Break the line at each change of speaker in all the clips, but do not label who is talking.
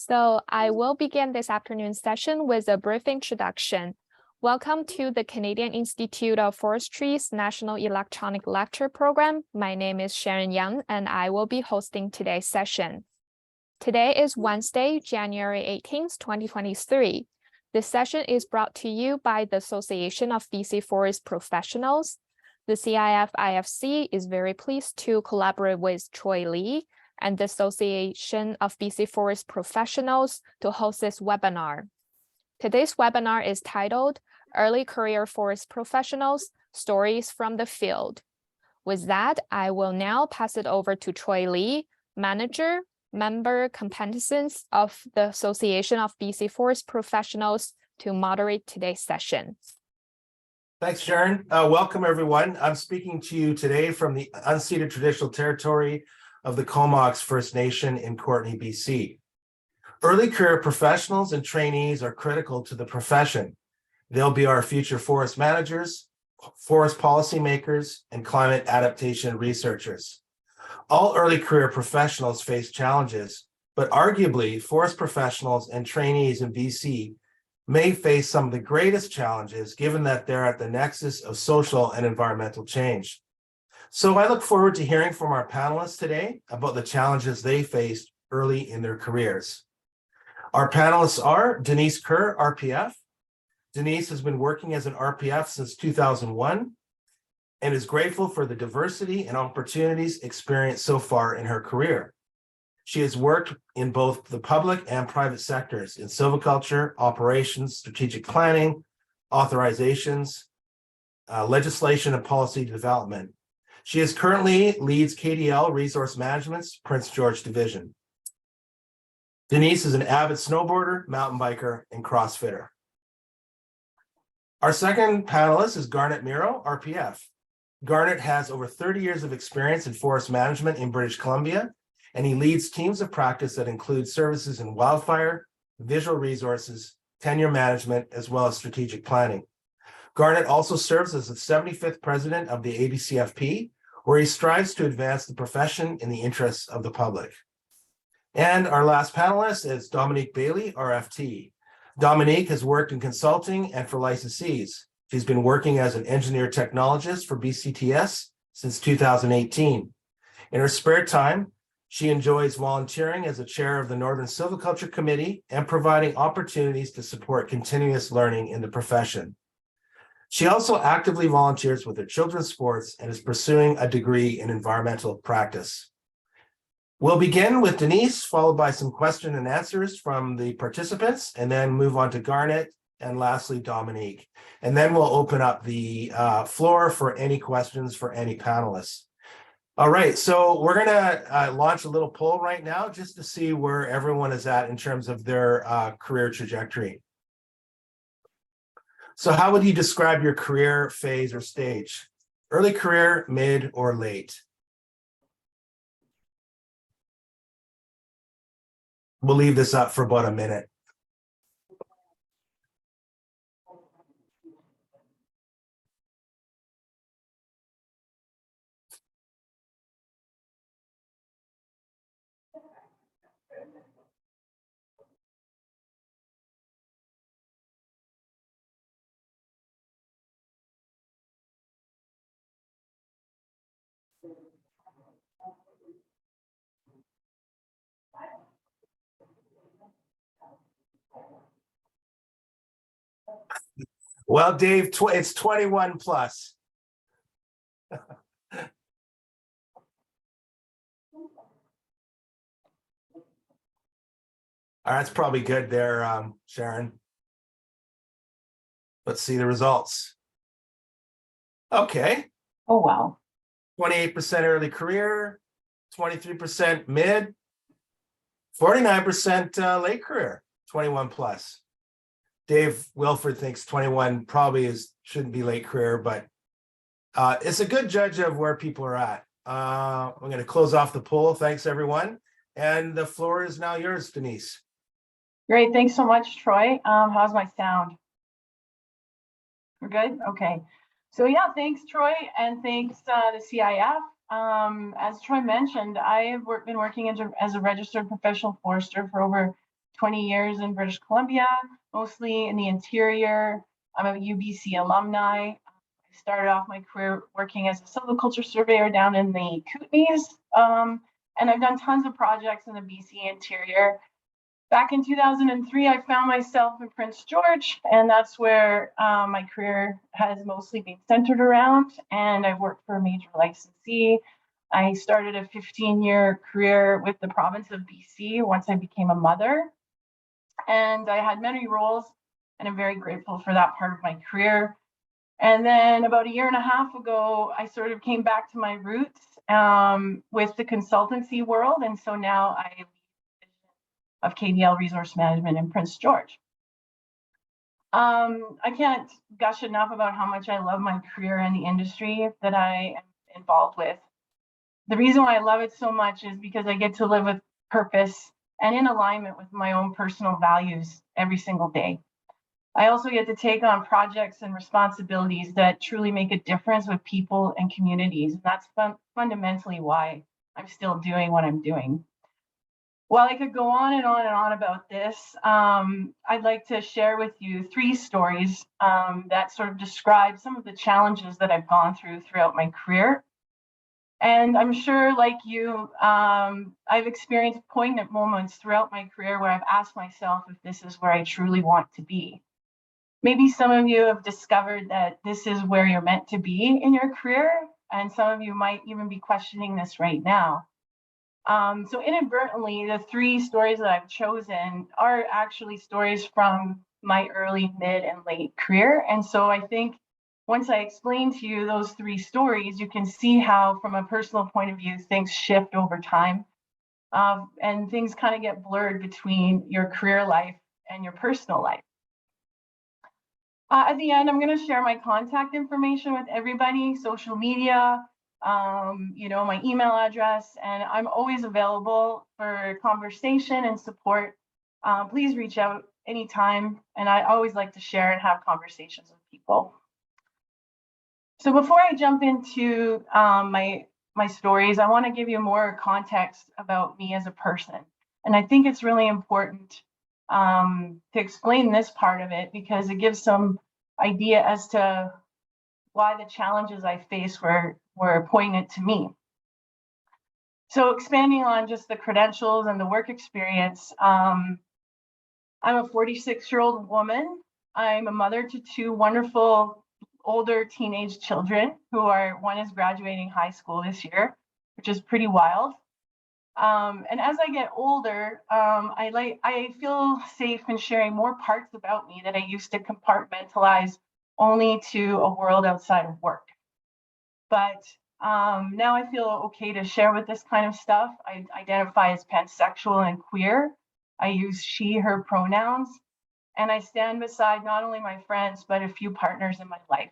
So I will begin this afternoon's session with a brief introduction. Welcome to the Canadian Institute of Forestry's National Electronic Lecture Program. My name is Sharon Yang, and I will be hosting today's session. Today is Wednesday, January 18th, 2023. This session is brought to you by the Association of BC Forest Professionals. The CIF-IFC is very pleased to collaborate with Troy Lee and the Association of BC Forest Professionals to host this webinar. Today's webinar is titled Early Career Forest Professionals, Stories from the Field. With that, I will now pass it over to Troy Lee, Manager, Member Competencies of the Association of BC Forest Professionals, to moderate today's session.
Thanks, Sharon. Welcome, everyone. I'm speaking to you today from the unceded traditional territory of the Comox First Nation in Courtenay, BC. Early career professionals and trainees are critical to the profession. They'll be our future forest managers, forest policymakers, and climate adaptation researchers. All early career professionals face challenges, but arguably forest professionals and trainees in BC may face some of the greatest challenges given that they're at the nexus of social and environmental change. So I look forward to hearing from our panelists today about the challenges they faced early in their careers. Our panelists are Denise Kerr, RPF. Denise has been working as an RPF since 2001 and is grateful for the diversity and opportunities experienced so far in her career. She has worked in both the public and private sectors in silviculture, operations, strategic planning, authorizations, legislation, and policy development. She currently leads KDL Resource Management's Prince George Division. Denise is an avid snowboarder, mountain biker, and CrossFitter. Our second panelist is Garnet Mierau, RPF. Garnet has over 30 years of experience in forest management in British Columbia, and he leads teams of practice that include services in wildfire, visual resources, tenure management, as well as strategic planning. Garnet also serves as the 75th president of the ABCFP, where he strives to advance the profession in the interests of the public. And our last panelist is Dominique Baily, RFT. Dominique has worked in consulting and for licensees. She's been working as an engineer technologist for BCTS since 2018. In her spare time, she enjoys volunteering as a chair of the Northern Silviculture Committee and providing opportunities to support continuous learning in the profession. She also actively volunteers with her children's sports and is pursuing a degree in environmental practice. We'll begin with Denise, followed by some question and answers from the participants, and then move on to Garnet, and lastly, Dominique. And then we'll open up the floor for any questions for any panelists. All right, so we're gonna launch a little poll right now just to see where everyone is at in terms of their career trajectory. So how would you describe your career phase or stage? Early career, mid, or late? We'll leave this up for about a minute. Well, Dave, it's 21 plus. That's probably good there, Sharon. Let's see the results. Okay.
Oh, wow.
28% early career, 23% mid, 49% late career, 21 plus. Dave Wilford thinks 21 probably shouldn't be late career, but it's a good judge of where people are at. I'm going to close off the poll. Thanks, everyone. And the floor is now yours, Denise.
Great. Thanks so much, Troy. How's my sound? We're good? Okay. So yeah, thanks, Troy, and thanks to CIF. As Troy mentioned, I have been working as a registered professional forester for over 20 years in British Columbia, mostly in the interior. I'm a UBC alumni. I started off my career working as a silviculture surveyor down in the Kootenays, and I've done tons of projects in the BC interior. Back in 2003, I found myself in Prince George, and that's where my career has mostly been centered around. And I worked for a major licensee. I started a 15-year career with the province of BC once I became a mother. And I had many roles, and I'm very grateful for that part of my career. And then about a year and a half ago, I sort of came back to my roots with the consultancy world. And so now I lead of KDL Resource Management in Prince George. I can't gush enough about how much I love my career and the industry that I am involved with. The reason why I love it so much is because I get to live with purpose and in alignment with my own personal values every single day. I also get to take on projects and responsibilities that truly make a difference with people and communities. And that's fundamentally why I'm still doing what I'm doing. While I could go on and on and on about this, I'd like to share with you 3 stories that sort of describe some of the challenges that I've gone through throughout my career. And I'm sure, like you, I've experienced poignant moments throughout my career where I've asked myself if this is where I truly want to be. Maybe some of you have discovered that this is where you're meant to be in your career, and some of you might even be questioning this right now. So inadvertently, the 3 stories that I've chosen are actually stories from my early, mid, and late career. And so I think once I explain to you those 3 stories, you can see how, from a personal point of view, things shift over time. And things kind of get blurred between your career life and your personal life. At the end, I'm going to share my contact information with everybody, social media, my email address, and I'm always available for conversation and support. Please reach out anytime, and I always like to share and have conversations with people. So before I jump into my stories, I want to give you more context about me as a person. And I think it's really important to explain this part of it because it gives some idea as to why the challenges I faced were poignant to me. So expanding on just the credentials and the work experience, I'm a 46-year-old woman. I'm a mother to 2 wonderful older teenage children one is graduating high school this year, which is pretty wild. And as I get older, I feel safe in sharing more parts about me that I used to compartmentalize only to a world outside of work. But now I feel okay to share with this kind of stuff. I identify as pansexual and queer. I use she, her pronouns, and I stand beside not only my friends, but a few partners in my life.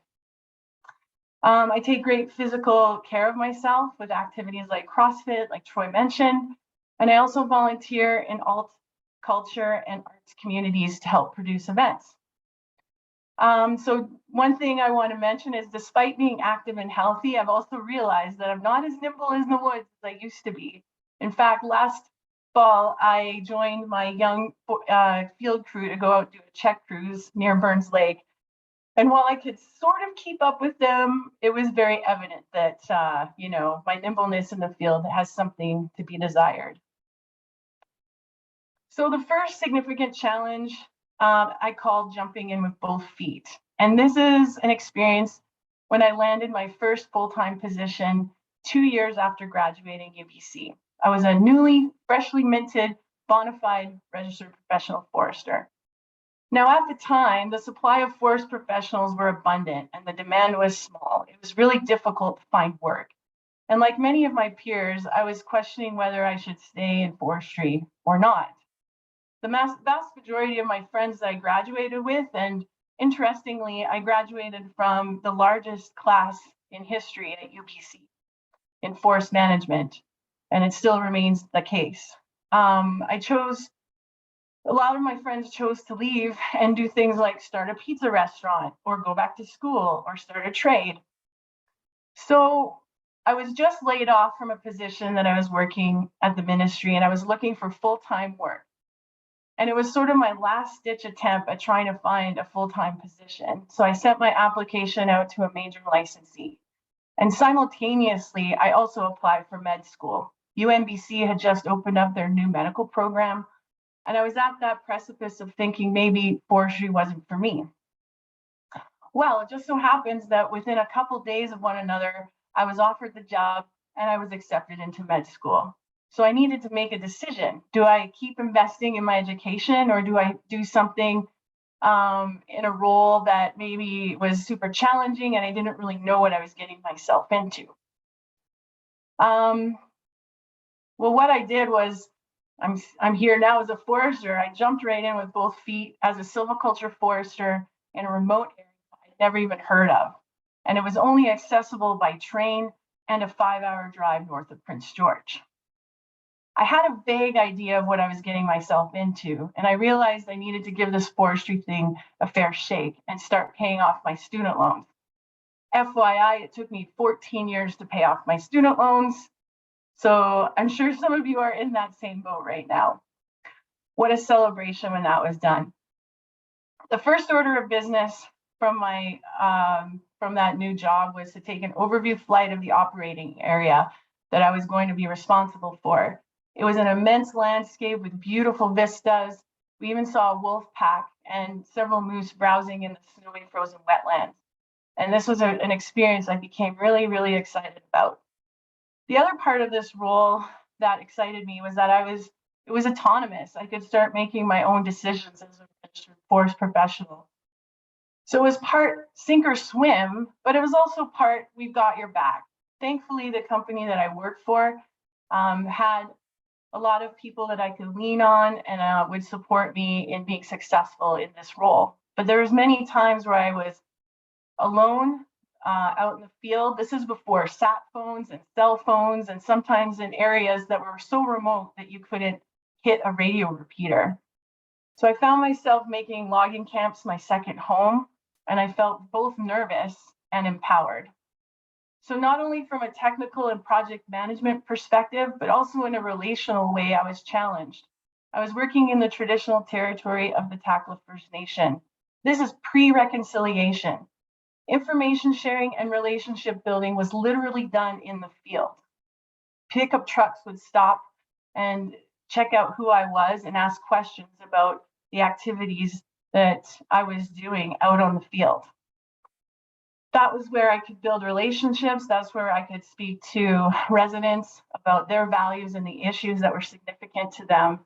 I take great physical care of myself with activities like CrossFit, like Troy mentioned, and I also volunteer in alt culture and arts communities to help produce events. So one thing I want to mention is despite being active and healthy, I've also realized that I'm not as nimble as in the woods as I used to be. In fact, last fall, I joined my young field crew to go out do a check cruise near Burns Lake. And while I could sort of keep up with them, it was very evident that, my nimbleness in the field has something to be desired. So the first significant challenge I called jumping in with both feet. And this is an experience when I landed my first full-time position 2 years after graduating UBC. I was a freshly minted, bona fide registered professional forester. Now, at the time, the supply of forest professionals were abundant and the demand was small. It was really difficult to find work. And like many of my peers, I was questioning whether I should stay in forestry or not. The vast majority of my friends that I graduated with, and interestingly, I graduated from the largest class in history at UBC in forest management, and it still remains the case. A lot of my friends chose to leave and do things like start a pizza restaurant or go back to school or start a trade. So I was just laid off from a position that I was working at the ministry, and I was looking for full-time work. And it was sort of my last ditch attempt at trying to find a full-time position. So I sent my application out to a major licensee. And simultaneously, I also applied for med school. UNBC had just opened up their new medical program. And I was at that precipice of thinking maybe forestry wasn't for me. Well, it just so happens that within a couple days of one another, I was offered the job and I was accepted into med school. So I needed to make a decision. Do I keep investing in my education, or do I do something in a role that maybe was super challenging and I didn't really know what I was getting myself into? Well, what I did was, I'm here now as a forester. I jumped right in with both feet as a silviculture forester in a remote area I'd never even heard of. And it was only accessible by train and a 5-hour drive north of Prince George. I had a vague idea of what I was getting myself into, and I realized I needed to give this forestry thing a fair shake and start paying off my student loans. FYI, it took me 14 years to pay off my student loans. So I'm sure some of you are in that same boat right now. What a celebration when that was done. The first order of business from that new job was to take an overview flight of the operating area that I was going to be responsible for. It was an immense landscape with beautiful vistas. We even saw a wolf pack and several moose browsing in the snowy frozen wetlands. And this was an experience I became really, really excited about. The other part of this role that excited me was that it was autonomous. I could start making my own decisions as a registered forest professional. So it was part sink or swim, but it was also part we've got your back. Thankfully, the company that I worked for had a lot of people that I could lean on and would support me in being successful in this role. But there was many times where I was alone out in the field. This is before sat phones and cell phones, and sometimes in areas that were so remote that you couldn't hit a radio repeater. So I found myself making logging camps my second home, and I felt both nervous and empowered. So not only from a technical and project management perspective, but also in a relational way, I was challenged. I was working in the traditional territory of the Takla First Nation. This is pre-reconciliation. Information sharing and relationship building was literally done in the field. Pickup trucks would stop and check out who I was and ask questions about the activities that I was doing out on the field. That was where I could build relationships. That's where I could speak to residents about their values and the issues that were significant to them.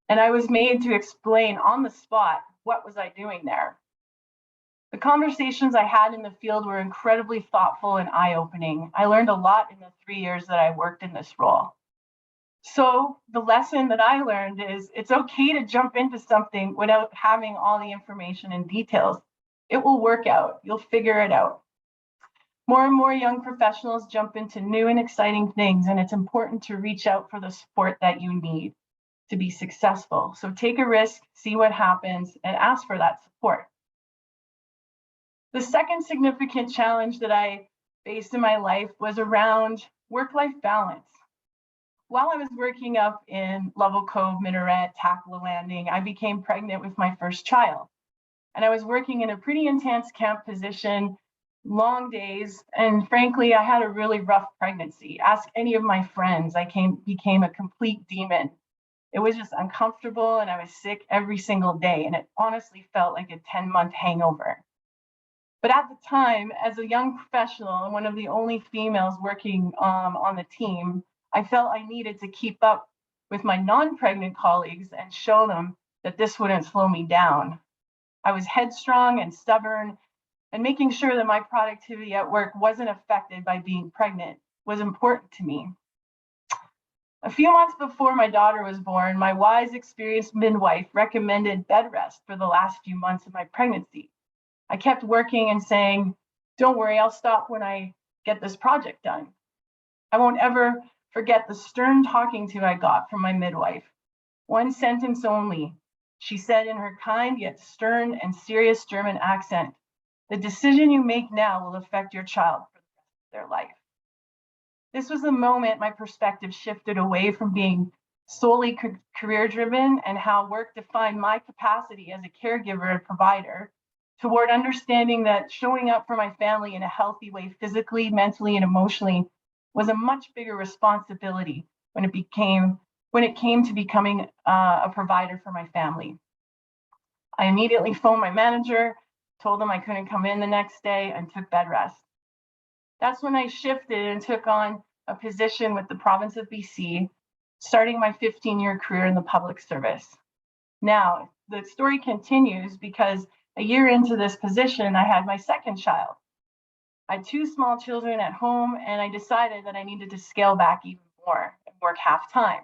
And I was made to explain on the spot, what was I doing there? The conversations I had in the field were incredibly thoughtful and eye-opening. I learned a lot in the 3 years that I worked in this role. So the lesson that I learned is it's okay to jump into something without having all the information and details. It will work out. You'll figure it out. More and more young professionals jump into new and exciting things, and it's important to reach out for the support that you need to be successful. So take a risk, see what happens, and ask for that support. The second significant challenge that I faced in my life was around work-life balance. While I was working up in Lovell Cove, Minaret, Takla Landing, I became pregnant with my first child. And I was working in a pretty intense camp position, long days, and frankly, I had a really rough pregnancy. Ask any of my friends, I became a complete demon. It was just uncomfortable, and I was sick every single day, and it honestly felt like a 10-month hangover. But at the time, as a young professional and one of the only females working on the team, I felt I needed to keep up with my non-pregnant colleagues and show them that this wouldn't slow me down. I was headstrong and stubborn, and making sure that my productivity at work wasn't affected by being pregnant was important to me. A few months before my daughter was born, my wise, experienced midwife recommended bed rest for the last few months of my pregnancy. I kept working and saying, "Don't worry, I'll stop when I get this project done." I won't ever forget the stern talking to I got from my midwife. One sentence only. She said in her kind yet stern and serious German accent, "The decision you make now will affect your child for the rest of their life." This was the moment my perspective shifted away from being solely career-driven, and how work defined my capacity as a caregiver and provider, toward understanding that showing up for my family in a healthy way, physically, mentally, and emotionally, was a much bigger responsibility when it came to becoming a provider for my family. I immediately phoned my manager, told him I couldn't come in the next day, and took bed rest. That's when I shifted and took on a position with the province of BC, starting my 15-year career in the public service. Now, the story continues because a year into this position, I had my second child. I had 2 small children at home, and I decided that I needed to scale back even more and work half-time.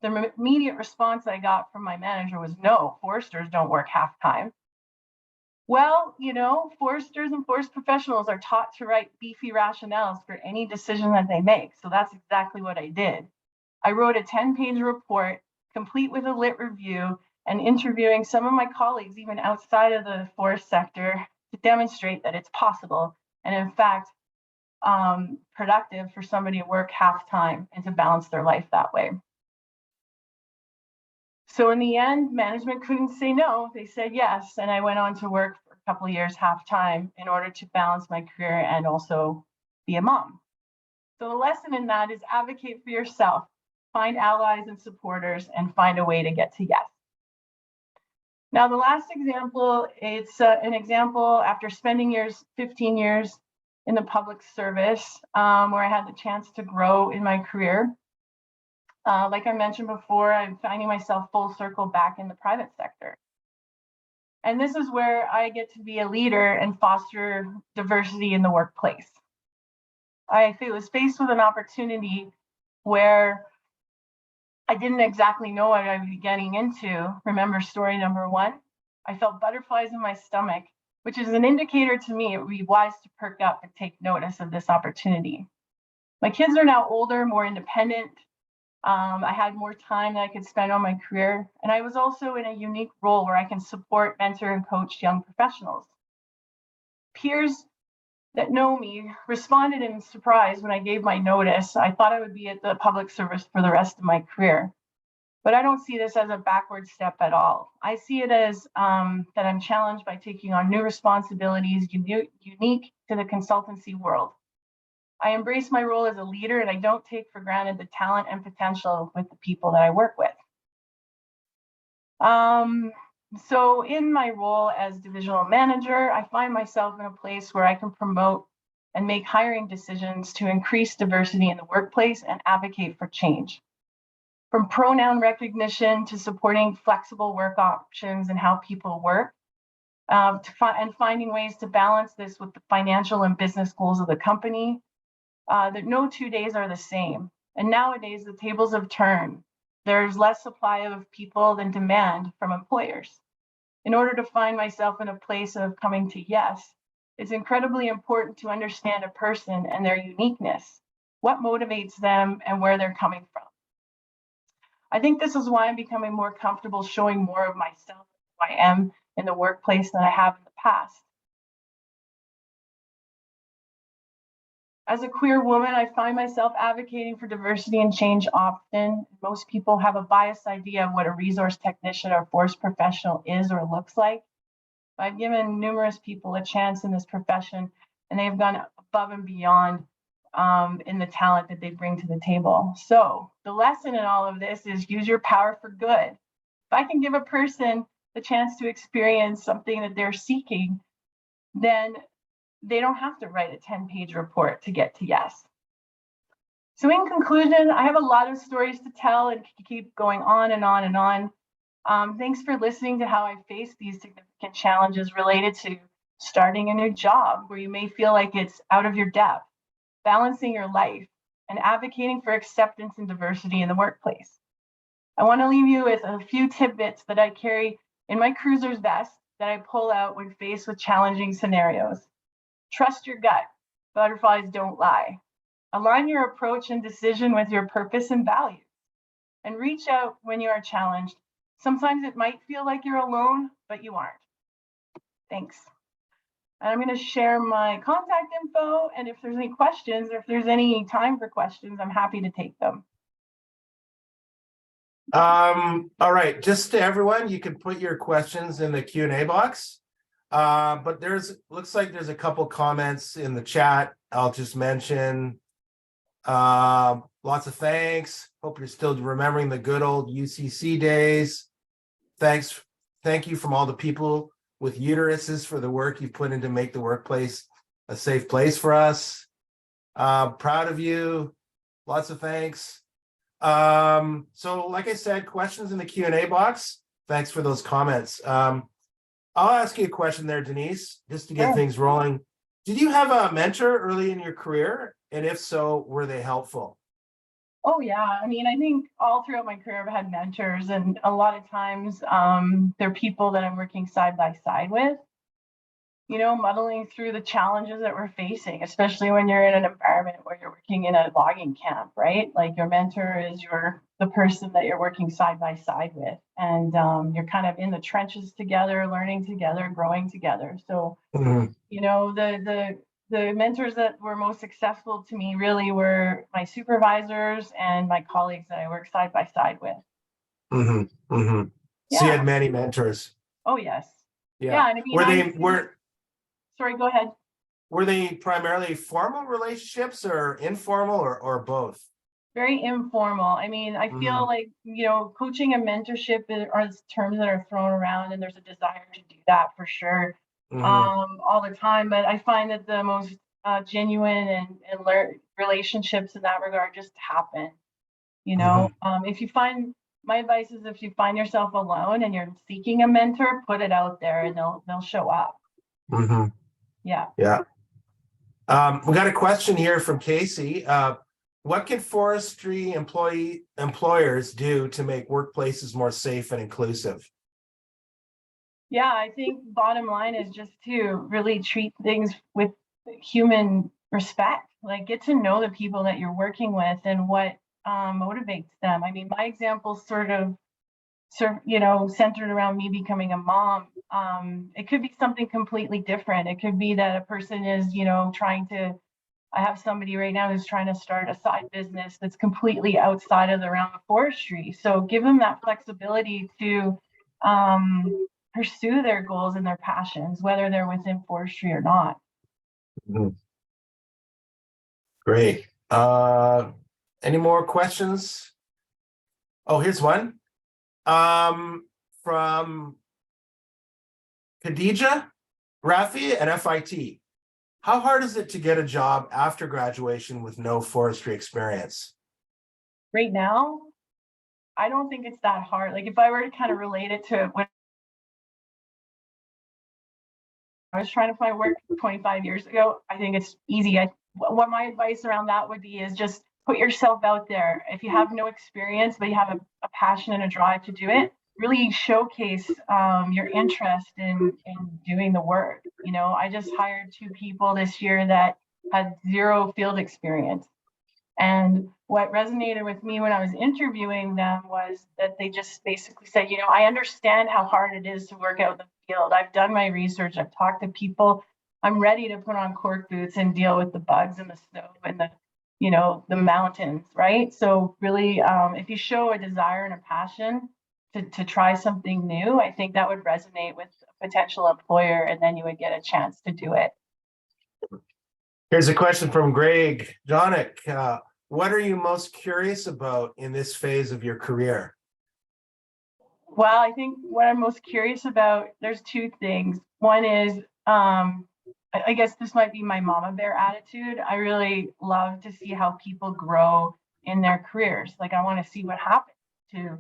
The immediate response I got from my manager was, no, foresters don't work half-time. Well, you know, foresters and forest professionals are taught to write beefy rationales for any decision that they make. So that's exactly what I did. I wrote a 10-page report, complete with a lit review, and interviewing some of my colleagues, even outside of the forest sector, to demonstrate that it's possible and, in fact, productive for somebody to work half-time and to balance their life that way. So in the end, management couldn't say no. They said yes, and I went on to work for a couple of years half-time in order to balance my career and also be a mom. So the lesson in that is advocate for yourself, find allies and supporters, and find a way to get to yes. Now, the last example, it's an example after spending 15 years in the public service, where I had the chance to grow in my career. Like I mentioned before, I'm finding myself full circle back in the private sector. And this is where I get to be a leader and foster diversity in the workplace. I was faced with an opportunity where I didn't exactly know what I'd be getting into. Remember story number 1? I felt butterflies in my stomach, which is an indicator to me it would be wise to perk up and take notice of this opportunity. My kids are now older, more independent. I had more time that I could spend on my career, and I was also in a unique role where I can support, mentor, and coach young professionals. Peers that know me responded in surprise when I gave my notice. I thought I would be at the public service for the rest of my career, but I don't see this as a backward step at all. I see it as that I'm challenged by taking on new responsibilities unique to the consultancy world. I embrace my role as a leader, and I don't take for granted the talent and potential with the people that I work with. So in my role as divisional manager, I find myself in a place where I can promote and make hiring decisions to increase diversity in the workplace and advocate for change. From pronoun recognition to supporting flexible work options and how people work, and finding ways to balance this with the financial and business goals of the company. That no 2 days are the same. And nowadays, the tables have turned. There's less supply of people than demand from employers. In order to find myself in a place of coming to yes, it's incredibly important to understand a person and their uniqueness, what motivates them, and where they're coming from. I think this is why I'm becoming more comfortable showing more of myself, who I am in the workplace than I have in the past. As a queer woman, I find myself advocating for diversity and change often. Most people have a biased idea of what a resource technician or forest professional is or looks like. I've given numerous people a chance in this profession, and they've gone above and beyond in the talent that they bring to the table. So the lesson in all of this is use your power for good. If I can give a person the chance to experience something that they're seeking, then they don't have to write a 10-page report to get to yes. So in conclusion, I have a lot of stories to tell and keep going on and on and on. Thanks for listening to how I face these significant challenges related to starting a new job where you may feel like it's out of your depth, balancing your life, and advocating for acceptance and diversity in the workplace. I want to leave you with a few tidbits that I carry in my cruiser's vest that I pull out when faced with challenging scenarios. Trust your gut. Butterflies don't lie. Align your approach and decision with your purpose and values. And reach out when you are challenged. Sometimes it might feel like you're alone, but you aren't. Thanks. And I'm going to share my contact info. And if there's any questions, or if there's any time for questions, I'm happy to take them.
All right, just to everyone, you can put your questions in the Q&A box. But looks like there's a couple comments in the chat. I'll just mention. Lots of thanks. Hope you're still remembering the good old UCC days. Thank you from all the people with uteruses for the work you've put in to make the workplace a safe place for us. Proud of you. Lots of thanks. So like I said, questions in the Q&A box. Thanks for those comments. I'll ask you a question there, Denise, just to get things rolling. Did you have a mentor early in your career? And if so, were they helpful?
Oh, yeah. I mean, I think all throughout my career, I've had mentors, and a lot of times they're people that I'm working side by side with, muddling through the challenges that we're facing, especially when you're in an environment where you're working in a logging camp, right? Like your mentor is the person that you're working side by side with, and you're kind of in the trenches together, learning together, growing together. So, the mentors that were most successful to me really were my supervisors and my colleagues that I work side by side with.
So you had many mentors.
Oh, yes.
Yeah.
And I mean, sorry, go ahead.
Were they primarily formal relationships or informal or both?
Very informal. I mean, I feel like, coaching and mentorship are terms that are thrown around, and there's a desire to do that for sure. All the time, but I find that the most genuine and relationships in that regard just happen. If you find, my advice is, if you find yourself alone and you're seeking a mentor, put it out there and they'll show up. Yeah.
We got a question here from Casey. What can forestry employers do to make workplaces more safe and inclusive?
Yeah, I think bottom line is just to really treat things with human respect. Like, get to know the people that you're working with and what motivates them. I mean, my example sort of centered around me becoming a mom. It could be something completely different. It could be that a person is, I have somebody right now who's trying to start a side business that's completely outside of the realm of forestry. So give them that flexibility to pursue their goals and their passions, whether they're within forestry or not.
Great. Any more questions? Oh, here's one. From Khadija Rafi at FIT. How hard is it to get a job after graduation with no forestry experience?
Right now, I don't think it's that hard. Like, if I were to kind of relate it to when I was trying to find work 25 years ago, I think it's easy. What my advice around that would be is just put yourself out there. If you have no experience, but you have a passion and a drive to do it, really showcase your interest in doing the work. I just hired 2 people this year that had 0 field experience. And what resonated with me when I was interviewing them was that they just basically said, I understand how hard it is to work out in the field. I've done my research. I've talked to people. I'm ready to put on cork boots and deal with the bugs and the snow and the mountains, right? So really, if you show a desire and a passion to try something new, I think that would resonate with a potential employer, and then you would get a chance to do it.
Here's a question from Greg Jonick. What are you most curious about in this phase of your career?
Well, I think what I'm most curious about, there's 2 things. One is, I guess this might be my mama bear attitude. I really love to see how people grow in their careers. Like, I want to see what happens to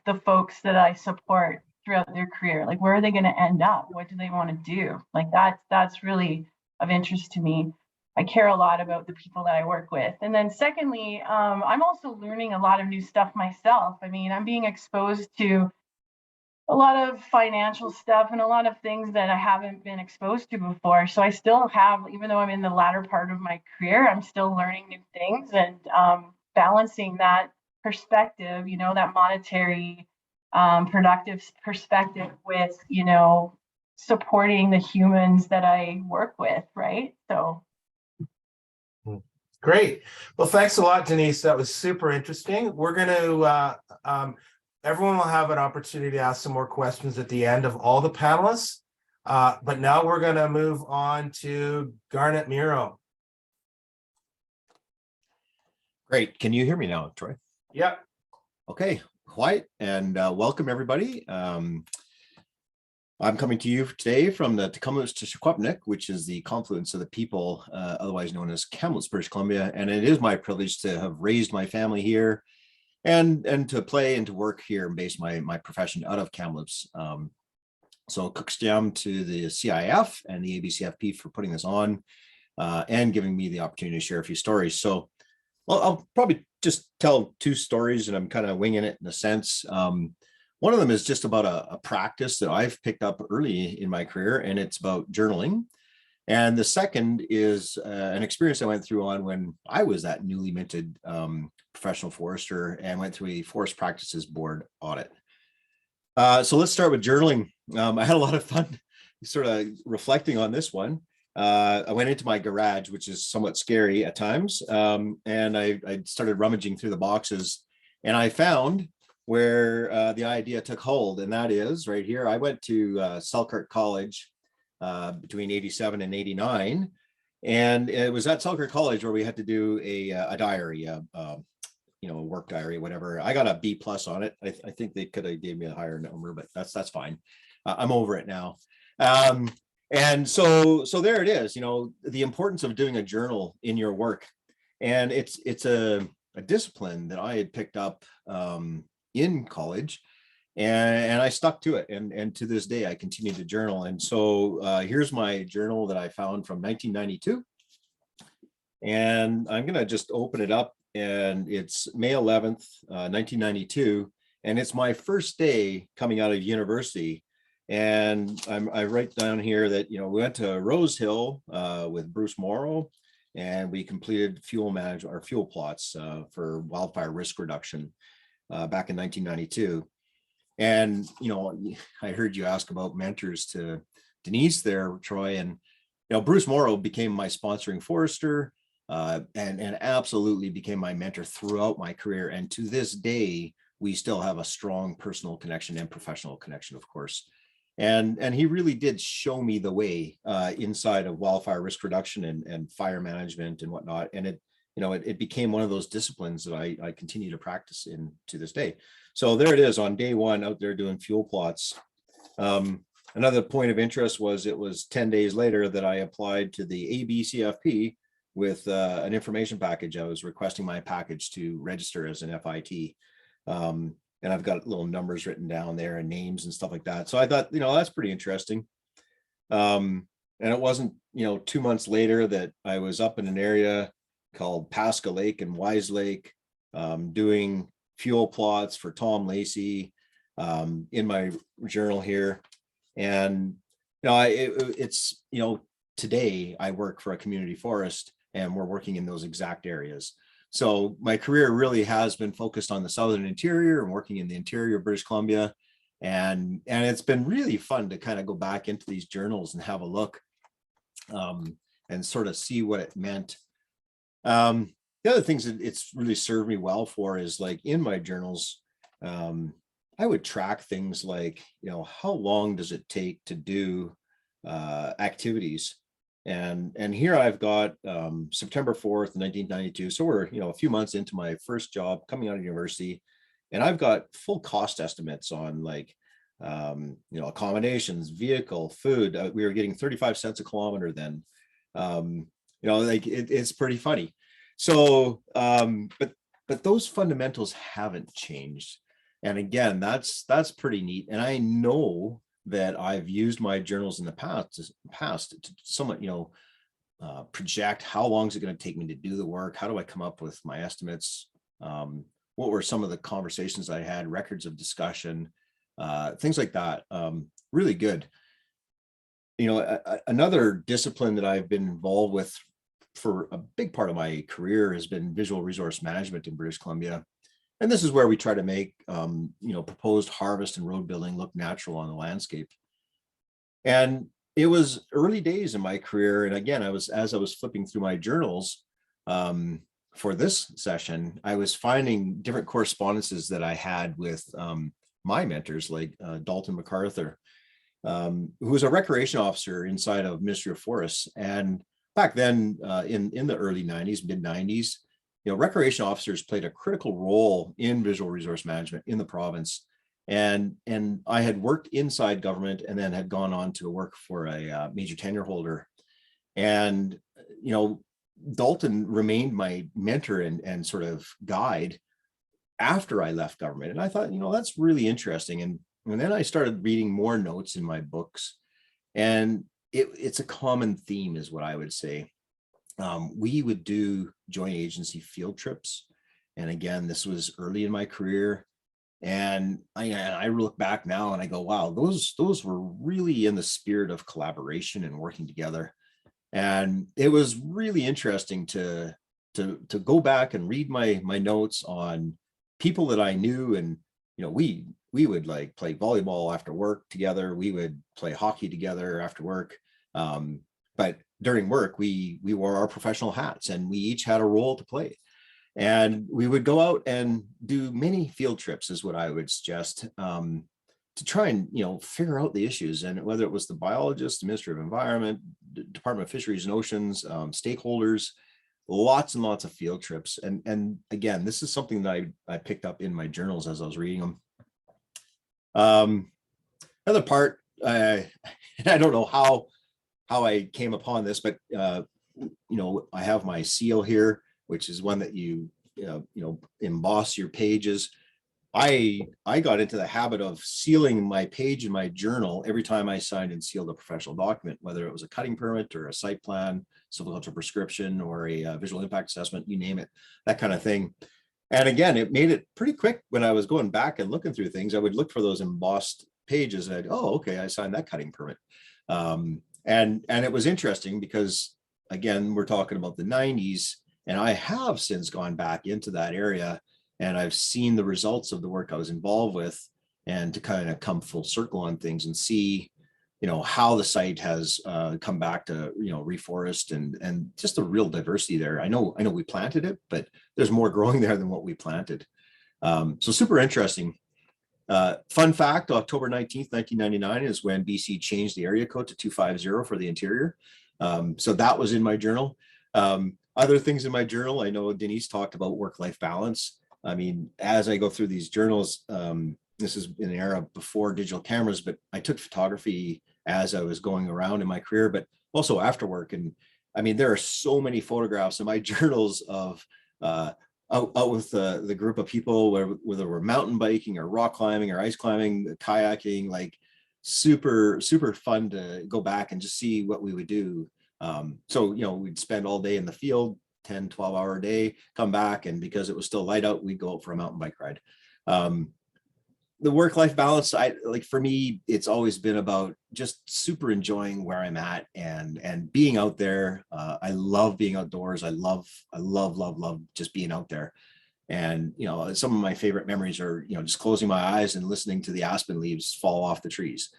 the folks that I support throughout their career. Like, where are they going to end up? What do they want to do? Like, that's really of interest to me. I care a lot about the people that I work with. And then secondly, I'm also learning a lot of new stuff myself. I mean, I'm being exposed to a lot of financial stuff and a lot of things that I haven't been exposed to before. So I still have, even though I'm in the latter part of my career, I'm still learning new things and balancing that perspective, that monetary, productive perspective with, supporting the humans that I work with, right? So.
Great. Well, thanks a lot, Denise. That was super interesting. We're going to Everyone will have an opportunity to ask some more questions at the end of all the panelists. But now we're going to move on to Garnet Mierau.
Great. Can you hear me now, Troy?
Yep.
Okay. Quiet and welcome everybody. I'm coming to you today from the Tecumseh to Secwepemc, which is the confluence of the people, otherwise known as Kamloops, British Columbia. And it is my privilege to have raised my family here and to play and to work here and base my profession out of Kamloops. So Kuksjam to the CIF and the ABCFP for putting this on and giving me the opportunity to share a few stories. So I'll probably just tell two stories, and I'm kind of winging it in a sense. One of them is just about a practice that I've picked up early in my career, and it's about journaling. And the second is an experience I went through on when I was that newly minted professional forester and went through a Forest Practices Board audit. So let's start with journaling. I had a lot of fun sort of reflecting on this one. I went into my garage, which is somewhat scary at times, and I started rummaging through the boxes, and I found where the idea took hold, and that is right here. I went to Selkirk College between 87 and 89, and it was at Selkirk College where we had to do a diary, a work diary, whatever. I got a B+ on it. I think they could have gave me a higher number, but that's fine. I'm over it now. And so there it is, the importance of doing a journal in your work. And it's a discipline that I had picked up in college, and I stuck to it. And to this day, I continue to journal. And so here's my journal that I found from 1992. And I'm going to just open it up, and it's May 11th, 1992. And it's my first day coming out of university. And I write down here that, we went to Rose Hill with Bruce Morrow, and we completed fuel plots for wildfire risk reduction back in 1992. And, I heard you ask about mentors to Denise there, Troy, and, Bruce Morrow became my sponsoring forester and absolutely became my mentor throughout my career. And to this day, we still have a strong personal connection and professional connection, of course. And he really did show me the way inside of wildfire risk reduction and fire management and whatnot. And it became one of those disciplines that I continue to practice in to this day. So there it is on day one out there doing fuel plots. Another point of interest was it was 10 days later that I applied to the ABCFP with an information package. I was requesting my package to register as an FIT. And I've got little numbers written down there and names and stuff like that. So I thought, that's pretty interesting. And it wasn't, 2 months later that I was up in an area called Pasca Lake and Wise Lake, doing fuel plots for Tom Lacey in my journal here. And, it's, today I work for a community forest, and we're working in those exact areas. So my career really has been focused on the southern interior and working in the interior of British Columbia. And it's been really fun to kind of go back into these journals and have a look and sort of see what it meant. The other things that it's really served me well for is, like, in my journals, I would track things like, how long does it take to do activities? And here I've got September 4th, 1992. So we're, a few months into my first job coming out of university, and I've got full cost estimates on, like, accommodations, vehicle, food. We were getting 35 cents a kilometer then. It's pretty funny. So, but those fundamentals haven't changed. And again, that's pretty neat. And I know that I've used my journals in the past to somewhat, project how long is it going to take me to do the work? How do I come up with my estimates? What were some of the conversations I had, records of discussion, things like that. Really good. Another discipline that I've been involved with for a big part of my career has been visual resource management in British Columbia. And this is where we try to make, proposed harvest and road building look natural on the landscape. And it was early days in my career. And again, as I was flipping through my journals, for this session, I was finding different correspondences that I had with my mentors, like Dalton MacArthur, who was a recreation officer inside of Ministry of Forests. And back then, in the early 90s, mid 90s, recreation officers played a critical role in visual resource management in the province. And I had worked inside government and then had gone on to work for a major tenure holder. And, Dalton remained my mentor and sort of guide after I left government. And I thought, that's really interesting. And then I started reading more notes in my books. And it's a common theme is what I would say. We would do joint agency field trips. And again, this was early in my career. And I look back now and I go, wow, those were really in the spirit of collaboration and working together. And it was really interesting to go back and read my notes on people that I knew. And, we would like play volleyball after work together. We would play hockey together after work. But during work, we wore our professional hats and we each had a role to play. And we would go out and do many field trips is what I would suggest, to try and, figure out the issues. And whether it was the biologists, the Ministry of Environment, Department of Fisheries and Oceans, stakeholders, lots and lots of field trips. And again, this is something that I picked up in my journals as I was reading them. Another part, I don't know how I came upon this, but, I have my seal here, which is one that you emboss your pages. I got into the habit of sealing my page in my journal every time I signed and sealed a professional document, whether it was a cutting permit or a site plan, silviculture prescription, or a visual impact assessment, you name it, that kind of thing. And again, it made it pretty quick when I was going back and looking through things. I would look for those embossed pages and I'd, oh, okay, I signed that cutting permit. And it was interesting because, again, we're talking about the 90s, and I have since gone back into that area and I've seen the results of the work I was involved with, and to kind of come full circle on things and see, how the site has come back to, reforest and just the real diversity there. I know we planted it, but there's more growing there than what we planted. So super interesting. Fun fact, October 19th, 1999 is when BC changed the area code to 250 for the interior. So that was in my journal. Other things in my journal, I know Denise talked about work-life balance. I mean, as I go through these journals, this is in an era before digital cameras, but I took photography as I was going around in my career, but also after work. And I mean, there are so many photographs in my journals of out with the group of people, whether we're mountain biking or rock climbing or ice climbing, kayaking, like super, super fun to go back and just see what we would do. So, we'd spend all day in the field, 10, 12-hour day, come back. And because it was still light out, we'd go out for a mountain bike ride. The work-life balance, for me, it's always been about just super enjoying where I'm at and being out there. I love being outdoors. I love just being out there. And, some of my favorite memories are, just closing my eyes and listening to the aspen leaves fall off the trees.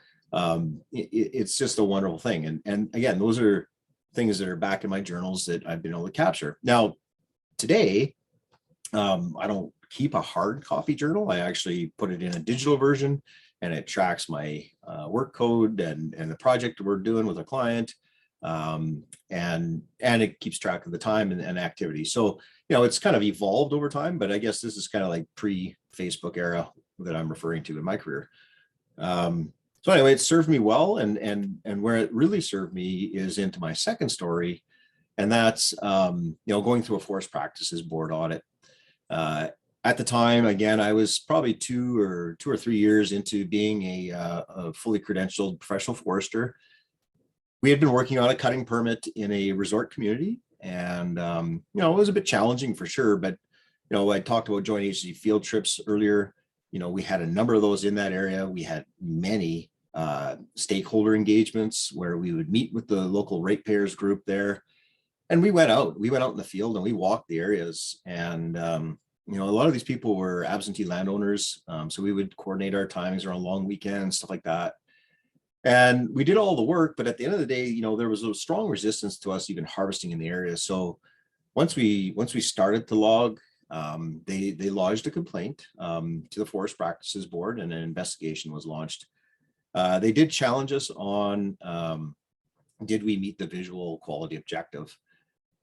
It's just a wonderful thing. And again, those are things that are back in my journals that I've been able to capture. Now, today, I don't keep a hard copy journal. I actually put it in a digital version, and it tracks my work code and the project we're doing with a client. And it keeps track of the time and activity. So, it's kind of evolved over time, but I guess this is kind of like pre-Facebook era that I'm referring to in my career. So anyway, it served me well, and where it really served me is into my second story, and that's going through a forest practices board audit. At the time, again, I was probably 2 or 3 years into being a fully credentialed professional forester. We had been working on a cutting permit in a resort community, and it was a bit challenging for sure. But I talked about joint agency field trips earlier. We had a number of those in that area. We had many stakeholder engagements where we would meet with the local ratepayers group there, and we went out in the field and we walked the areas. And a lot of these people were absentee landowners, so we would coordinate our timings around long weekends, stuff like that. And we did all the work, but at the end of the day, there was a strong resistance to us even harvesting in the area. So once we started to log, they lodged a complaint to the Forest Practices Board, and an investigation was launched. They did challenge us on did we meet the visual quality objective?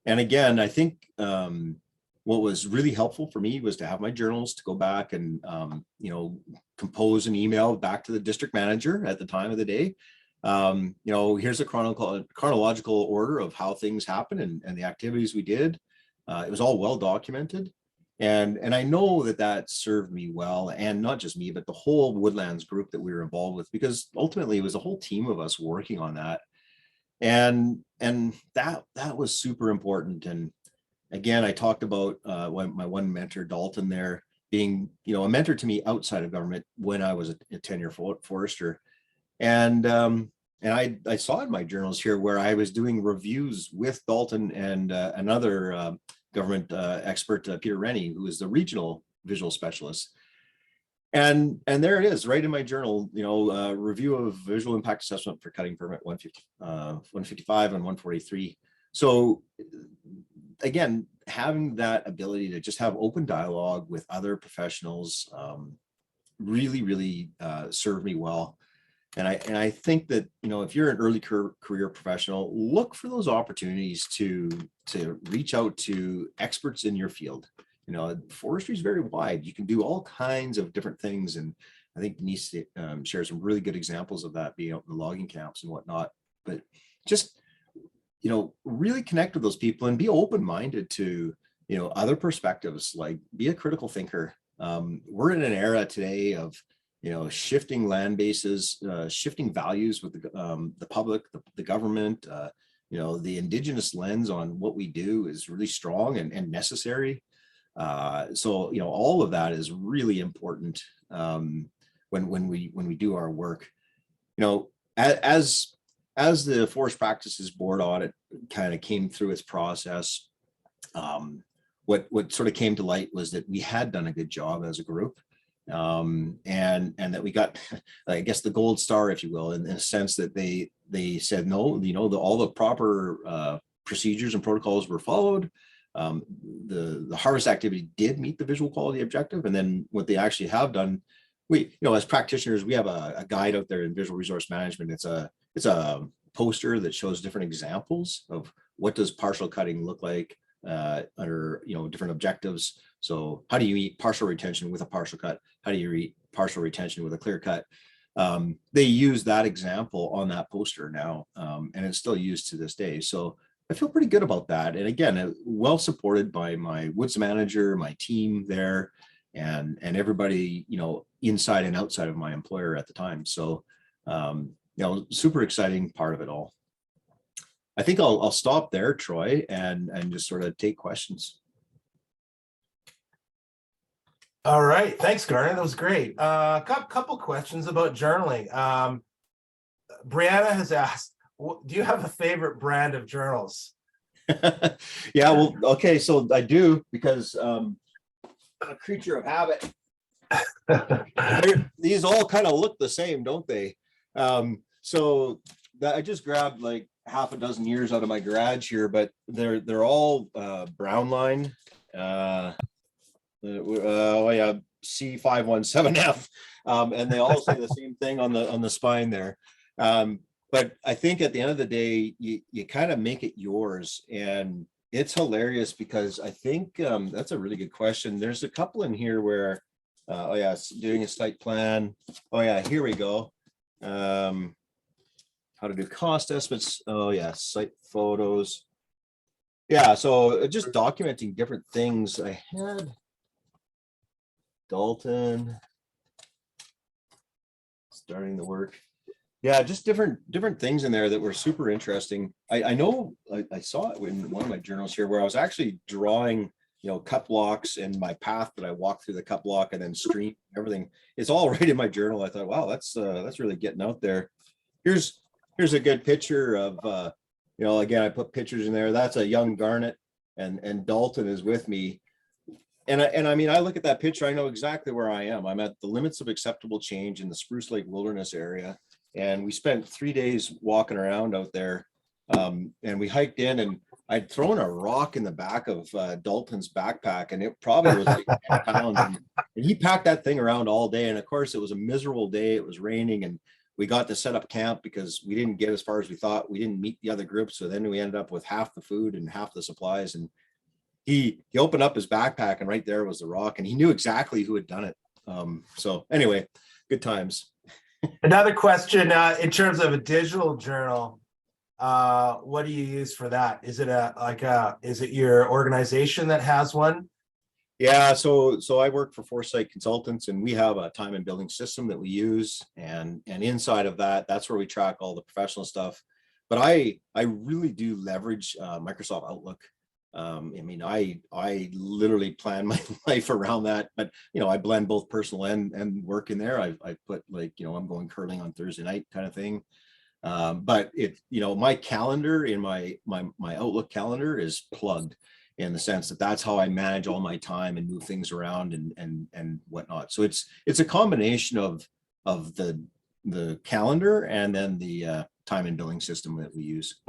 And again, I think what was really helpful for me was to have my journals to go back and compose an email back to the district manager at the time of the day. Here's a chronological order of how things happened and the activities we did. It was all well documented. And I know that served me well, and not just me, but the whole Woodlands group that we were involved with, because ultimately it was a whole team of us working on that. And that was super important. And again, I talked about my one mentor, Dalton, there being, a mentor to me outside of government when I was a 10-year forester. And I saw in my journals here where I was doing reviews with Dalton and another government expert, Peter Rennie, who is the regional visual specialist. And there it is, right in my journal, review of visual impact assessment for cutting permit 155 and 143. So again, having that ability to just have open dialogue with other professionals really served me well. And I think that, if you're an early career professional, look for those opportunities to reach out to experts in your field. Forestry is very wide. You can do all kinds of different things. And I think Denise shares some really good examples of that, being out in the logging camps and whatnot. But just, really connect with those people and be open-minded to, other perspectives, like be a critical thinker. We're in an era today of, shifting land bases, shifting values with the public, the government, the Indigenous lens on what we do is really strong and necessary. So, all of that is really important when we do our work. As the Forest Practices Board audit kind of came through its process, what sort of came to light was that we had done a good job as a group. And that we got, I guess, the gold star, if you will, in a sense that they said, no, all the proper procedures and protocols were followed. The harvest activity did meet the visual quality objective. And then what they actually have done, we, as practitioners, we have a guide out there in visual resource management. It's a poster that shows different examples of what does partial cutting look like under different objectives. So how do you eat partial retention with a partial cut? How do you eat partial retention with a clear cut? They use that example on that poster now, and it's still used to this day. So I feel pretty good about that. And again, well supported by my woods manager, my team there, and everybody, inside and outside of my employer at the time. So, super exciting part of it all. I think I'll stop there, Troy, and just sort of take questions.
All right, thanks, Garnet. That was great. A couple questions about journaling. Brianna has asked, do you have a favorite brand of journals?
Yeah, well, okay, so I do, because I'm a creature of habit. These all kind of look the same, don't they? So I just grabbed like half a dozen years out of my garage here, but they're all brown line. C517F, and they all say the same thing on the spine there. But I think at the end of the day, you kind of make it yours, and it's hilarious because I think that's a really good question. There's a couple in here where, doing a site plan. Oh yeah, here we go. How to do cost estimates. Oh yeah, site photos. Yeah, so just documenting different things. I had Dalton starting the work. Yeah, just different things in there that were super interesting. I know I saw it in one of my journals here where I was actually drawing, cut blocks and my path that I walked through the cut block and then stream everything. It's all right in my journal. I thought, wow, that's really getting out there. Here's a good picture of again, I put pictures in there. That's a young Garnet, and Dalton is with me. And I mean, I look at that picture, I know exactly where I am. I'm at the limits of acceptable change in the Spruce Lake Wilderness area. And we spent 3 days walking around out there. And we hiked in, and I'd thrown a rock in the back of Dalton's backpack, and it probably was like 10 pounds. And he packed that thing around all day. And of course, it was a miserable day. It was raining, and we got to set up camp because we didn't get as far as we thought. We didn't meet the other group. So then we ended up with half the food and half the supplies. And he opened up his backpack, and right there was the rock, and he knew exactly who had done it. So anyway, good times.
Another question, in terms of a digital journal, what do you use for that? Is it is it your organization that has one?
Yeah, so I work for Foresight Consultants, and we have a time and billing system that we use, and inside of that, that's where we track all the professional stuff. But I really do leverage Microsoft Outlook. I mean, I literally plan my life around that, but I blend both personal and work in there. I put, like, I'm going curling on Thursday night kind of thing. But my calendar in my Outlook calendar is plugged, in the sense that that's how I manage all my time and move things around and whatnot. So it's a combination of the calendar and then the time and billing system that we use.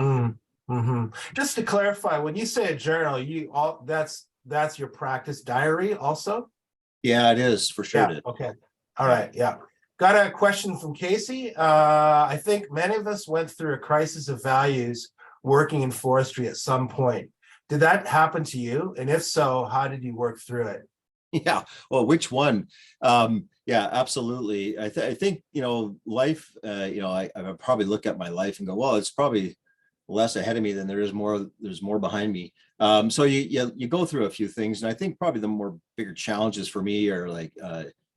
Mm-hmm. Just to clarify, when you say a journal, that's your practice diary also?
Yeah, it is, for sure.
Yeah, okay. All right. Yeah. Got a question from Casey. I think many of us went through a crisis of values working in forestry at some point. Did that happen to you? And if so, how did you work through it?
Yeah. Well, which one? Yeah, absolutely. I think, life, I would probably look at my life and go, well, it's probably less ahead of me than there's more behind me. So you go through a few things. And I think probably the more bigger challenges for me are like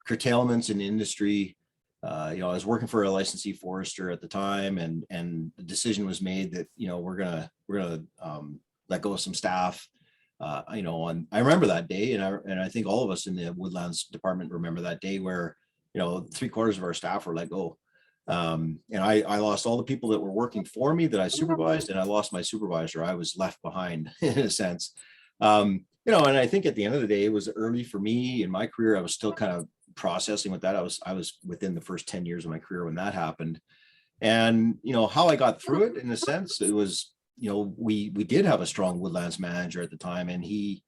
curtailments in industry. I was working for a licensee forester at the time, and the decision was made that, we're gonna let go of some staff. And I remember that day, and I think all of us in the woodlands department remember that day where 3/4 of our staff were let go. And I lost all the people that were working for me that I supervised, and I lost my supervisor. I was left behind in a sense. And I think at the end of the day, it was early for me in my career. I was still kind of processing with that. I was within the first 10 years of my career when that happened. And how I got through it, in a sense, it was, we did have a strong woodlands manager at the time, and he,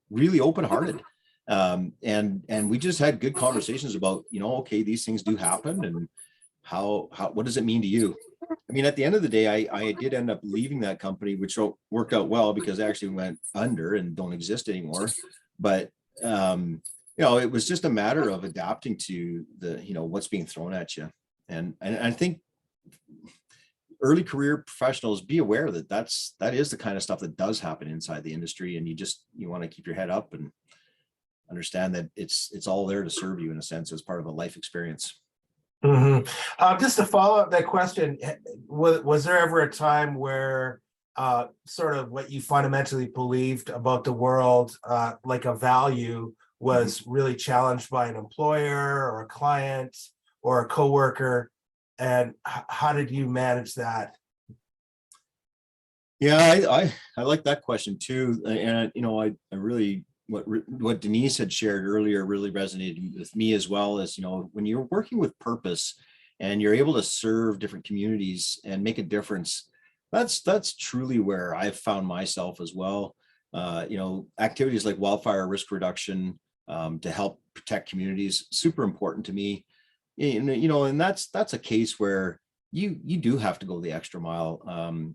really open-hearted. And we just had good conversations about, okay, these things do happen, and how what does it mean to you? I mean, at the end of the day, I did end up leaving that company, which worked out well because they actually went under and don't exist anymore. But it was just a matter of adapting to the, what's being thrown at you. And I think early career professionals, be aware that that is the kind of stuff that does happen inside the industry, and you want to keep your head up and understand that it's all there to serve you, in a sense, as part of a life experience.
Mm-hmm. Just to follow up that question, was there ever a time where sort of what you fundamentally believed about the world, like a value, was really challenged by an employer or a client or a coworker? And how did you manage that?
Yeah, I like that question too. And I really, what Denise had shared earlier really resonated with me as well. As when you're working with purpose and you're able to serve different communities and make a difference, that's truly where I've found myself as well. Activities like wildfire risk reduction to help protect communities, super important to me. And that's a case where you do have to go the extra mile.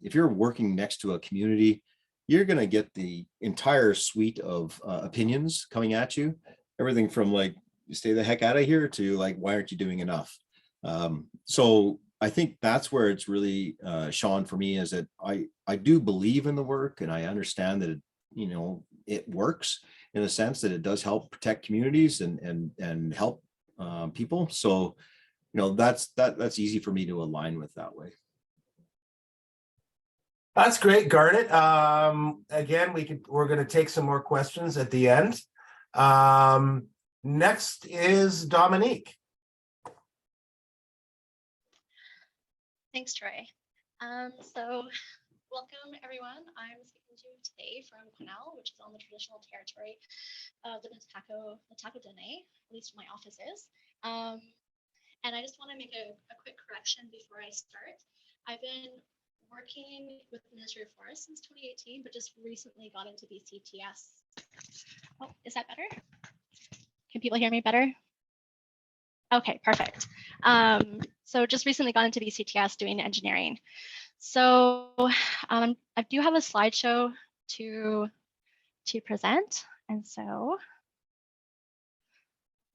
If you're working next to a community, you're going to get the entire suite of opinions coming at you. Everything from like, stay the heck out of here, to like, why aren't you doing enough? So I think that's where it's really shone for me, is that I do believe in the work, and I understand that it works in a sense that it does help protect communities and help people. So that's easy for me to align with that way.
That's great, Garnet. Again, we're going to take some more questions at the end. Next is Dominique.
Thanks, Troy. So welcome, everyone. I'm speaking to you today from Quesnel, which is on the traditional territory of the Natako Dene, at least my office is. And I just want to make a quick correction before I start. I've been working with the Ministry of Forests since 2018, but just recently got into BCTS. Oh, is that better? Can people hear me better? Okay, perfect. So just recently got into BCTS doing engineering. So I do have a slideshow to present. And so I'm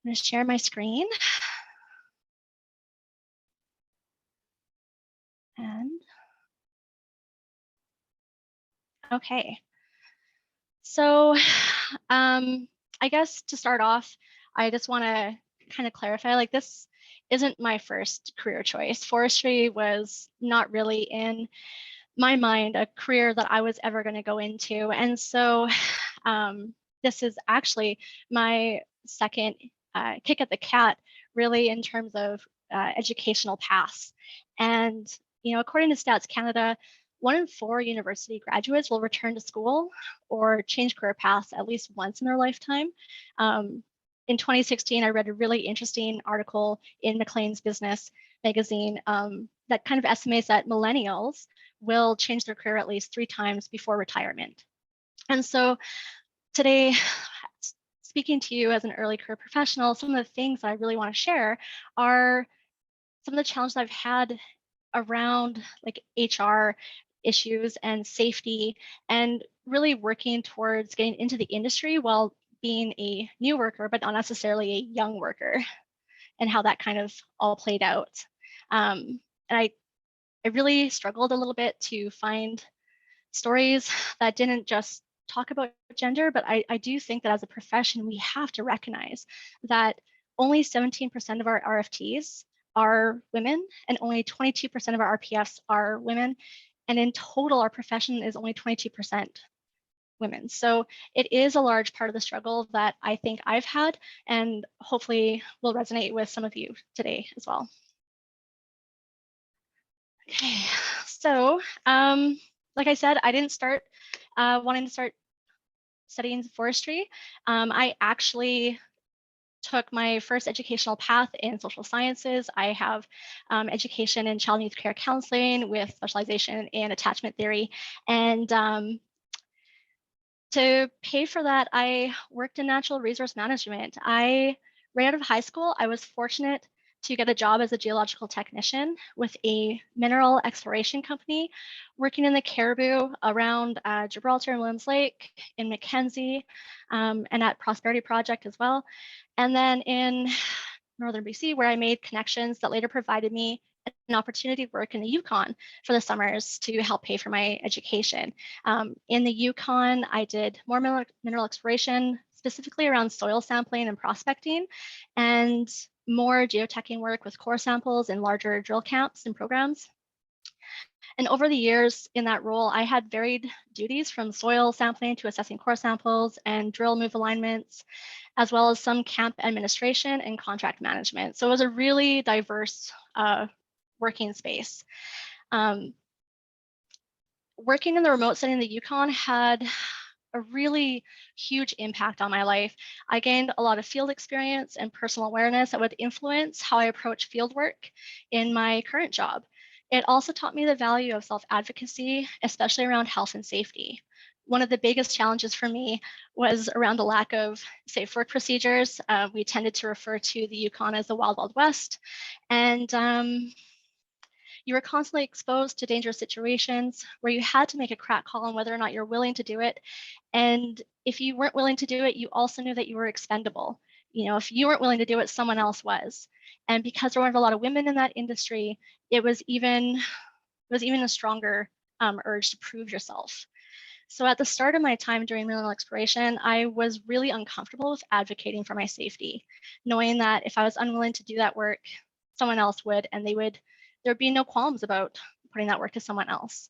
going to share my screen. And okay. So I guess to start off, I just want to kind of clarify, like, this isn't my first career choice. Forestry was not really in my mind a career that I was ever going to go into. And so this is actually my second kick at the cat, really, in terms of educational paths. And, you know, according to Stats Canada, 1 in 4 university graduates will return to school or change career paths at least once in their lifetime. In 2016, I read a really interesting article in Maclean's Business magazine that kind of estimates that millennials will change their career at least 3 times before retirement. And so today, speaking to you as an early career professional, some of the things that I really want to share are some of the challenges I've had around like HR issues and safety, and really working towards getting into the industry while being a new worker, but not necessarily a young worker, and how that kind of all played out. And I really struggled a little bit to find stories that didn't just talk about gender, but I do think that as a profession, we have to recognize that only 17% of our RFTs are women, and only 22% of our RPFs are women. And in total, our profession is only 22% women. So it is a large part of the struggle that I think I've had, and hopefully will resonate with some of you today as well. Okay, so like I said, I didn't start wanting to start studying forestry. I actually took my first educational path in social sciences. I have education in child and youth care counseling with specialization in attachment theory. And to pay for that, I worked in natural resource management. Right out of high school, I was fortunate to get a job as a geological technician with a mineral exploration company, working in the Caribou around Gibraltar and Williams Lake, in Mackenzie, and at Prosperity Project as well. And then in Northern BC, where I made connections that later provided me an opportunity to work in the Yukon for the summers to help pay for my education. In the Yukon, I did more mineral exploration, specifically around soil sampling and prospecting, and more geoteching work with core samples in larger drill camps and programs. And over the years in that role, I had varied duties from soil sampling to assessing core samples and drill move alignments, as well as some camp administration and contract management. So it was a really diverse working space. Working in the remote setting in the Yukon had a really huge impact on my life. I gained a lot of field experience and personal awareness that would influence how I approach field work in my current job. It also taught me the value of self-advocacy, especially around health and safety. One of the biggest challenges for me was around the lack of safe work procedures. We tended to refer to the Yukon as the Wild Wild West. And you were constantly exposed to dangerous situations where you had to make a crack call on whether or not you're willing to do it. And if you weren't willing to do it, you also knew that you were expendable. You know, if you weren't willing to do it, someone else was. And because there weren't a lot of women in that industry, it was even a stronger urge to prove yourself. So at the start of my time during mineral exploration, I was really uncomfortable with advocating for my safety, knowing that if I was unwilling to do that work, someone else would, and there'd be no qualms about putting that work to someone else.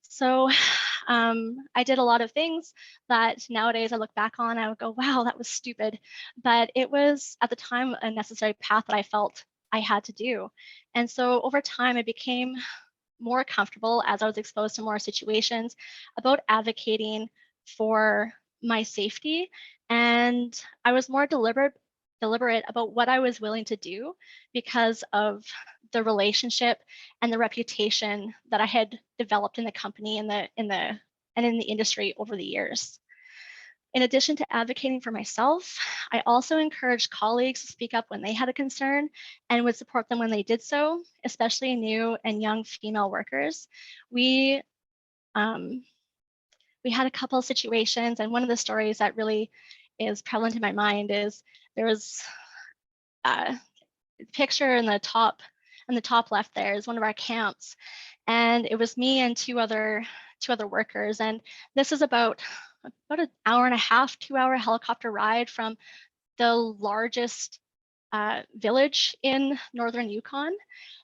So I did a lot of things that nowadays I look back on, I would go, wow, that was stupid. But it was at the time a necessary path that I felt I had to do. And so over time, I became more comfortable as I was exposed to more situations about advocating for my safety. And I was more deliberate deliberate about what I was willing to do because of the relationship and the reputation that I had developed in the company and in the industry over the years. In addition to advocating for myself, I also encouraged colleagues to speak up when they had a concern and would support them when they did so, especially new and young female workers. We had a couple of situations, and one of the stories that really is prevalent in my mind is there was a picture in the top left there is one of our camps, and it was me and two other workers, and this is about an hour and a half, 2-hour helicopter ride from the largest village in northern Yukon.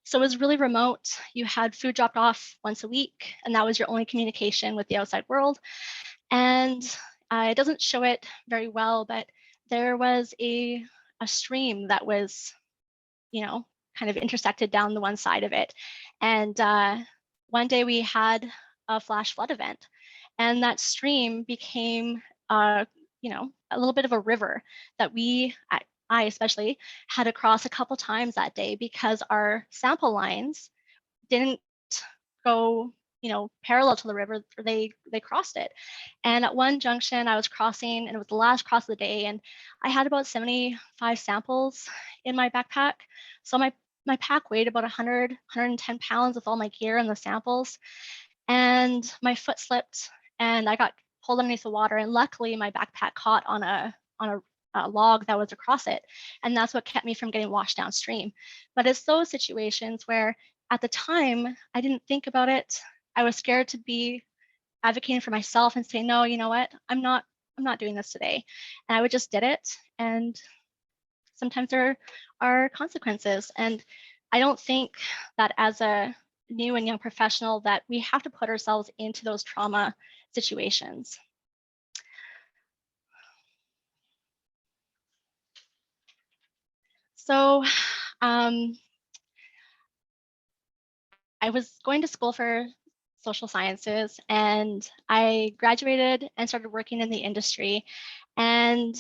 So it was really remote. You had food dropped off once a week, and that was your only communication with the outside world. And it doesn't show it very well, but there was a stream that was, kind of intersected down the one side of it. And one day we had a flash flood event, and that stream became, a little bit of a river that I especially had to cross a couple times that day because our sample lines didn't go, parallel to the river. They crossed it. And at one junction I was crossing, and it was the last cross of the day, and I had about 75 samples in my backpack. So my pack weighed about 100, 110 pounds with all my gear and the samples. And my foot slipped and I got pulled underneath the water. And luckily my backpack caught on a log that was across it. And that's what kept me from getting washed downstream. But it's those situations where at the time I didn't think about it. I was scared to be advocating for myself and say, no, you know what, I'm not doing this today. And I would just did it. And sometimes there are consequences. And I don't think that as a new and young professional that we have to put ourselves into those trauma situations. So I was going to school for social sciences, and I graduated and started working in the industry. And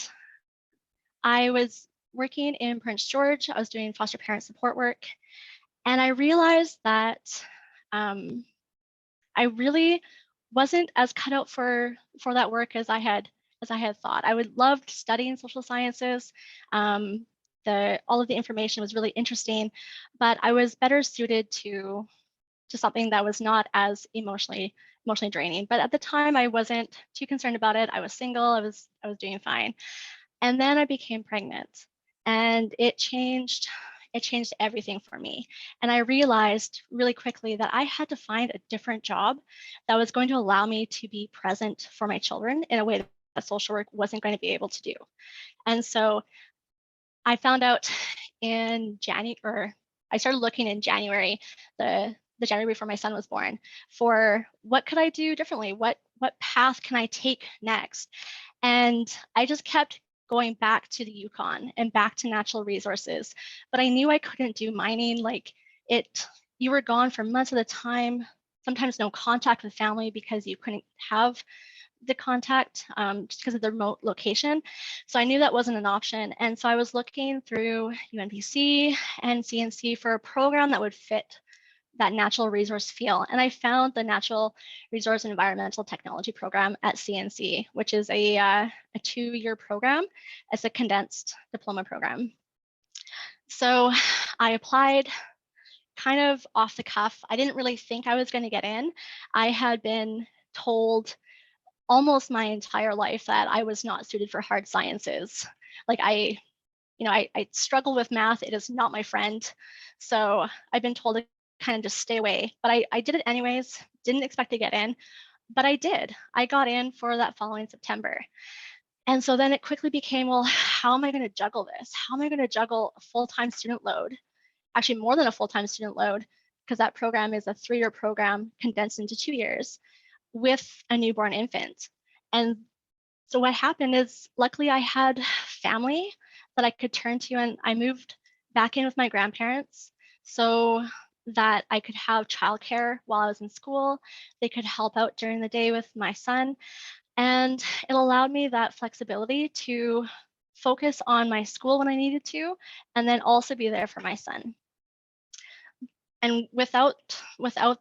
I was working in Prince George. I was doing foster parent support work. And I realized that I really wasn't as cut out for that work as I had thought. I would love studying social sciences. All of the information was really interesting, but I was better suited to something that was not as emotionally draining. But at the time, I wasn't too concerned about it. I was single. I was doing fine. And then I became pregnant, and it changed everything for me. And I realized really quickly that I had to find a different job that was going to allow me to be present for my children in a way that social work wasn't going to be able to do. And so I found out in January, or I started looking in January, the January before my son was born, for what could I do differently? What path can I take next? And I just kept going back to the Yukon and back to natural resources. But I knew I couldn't do mining. Like you were gone for months at a time, sometimes no contact with family because you couldn't have the contact just because of the remote location. So I knew that wasn't an option. And so I was looking through UNBC and CNC for a program that would fit that natural resource feel. And I found the Natural Resource and Environmental Technology program at CNC, which is a 2-year program. It's a condensed diploma program. So I applied kind of off the cuff. I didn't really think I was going to get in. I had been told almost my entire life that I was not suited for hard sciences. Like I struggle with math. It is not my friend. So I've been told to kind of just stay away, but I did it anyways. Didn't expect to get in, but I did. I got in for that following September. And so then it quickly became, well, how am I going to juggle this? How am I going to juggle a full-time student load? Actually, more than a full-time student load, because that program is a 3-year program condensed into 2 years with a newborn infant. And so what happened is, luckily I had family that I could turn to, and I moved back in with my grandparents so that I could have childcare while I was in school. They could help out during the day with my son. And it allowed me that flexibility to focus on my school when I needed to, and then also be there for my son. And without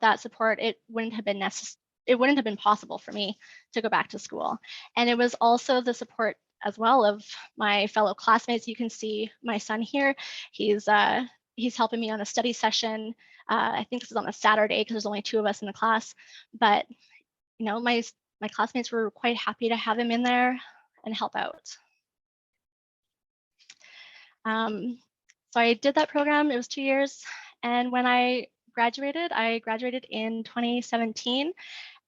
that support, it wouldn't have been possible for me to go back to school. And it was also the support as well of my fellow classmates. You can see my son here. He's helping me on a study session. I think this is on a Saturday because there's only 2 of us in the class. But you know, my classmates were quite happy to have him in there and help out. So I did that program. It was 2 years. And when I graduated in 2017.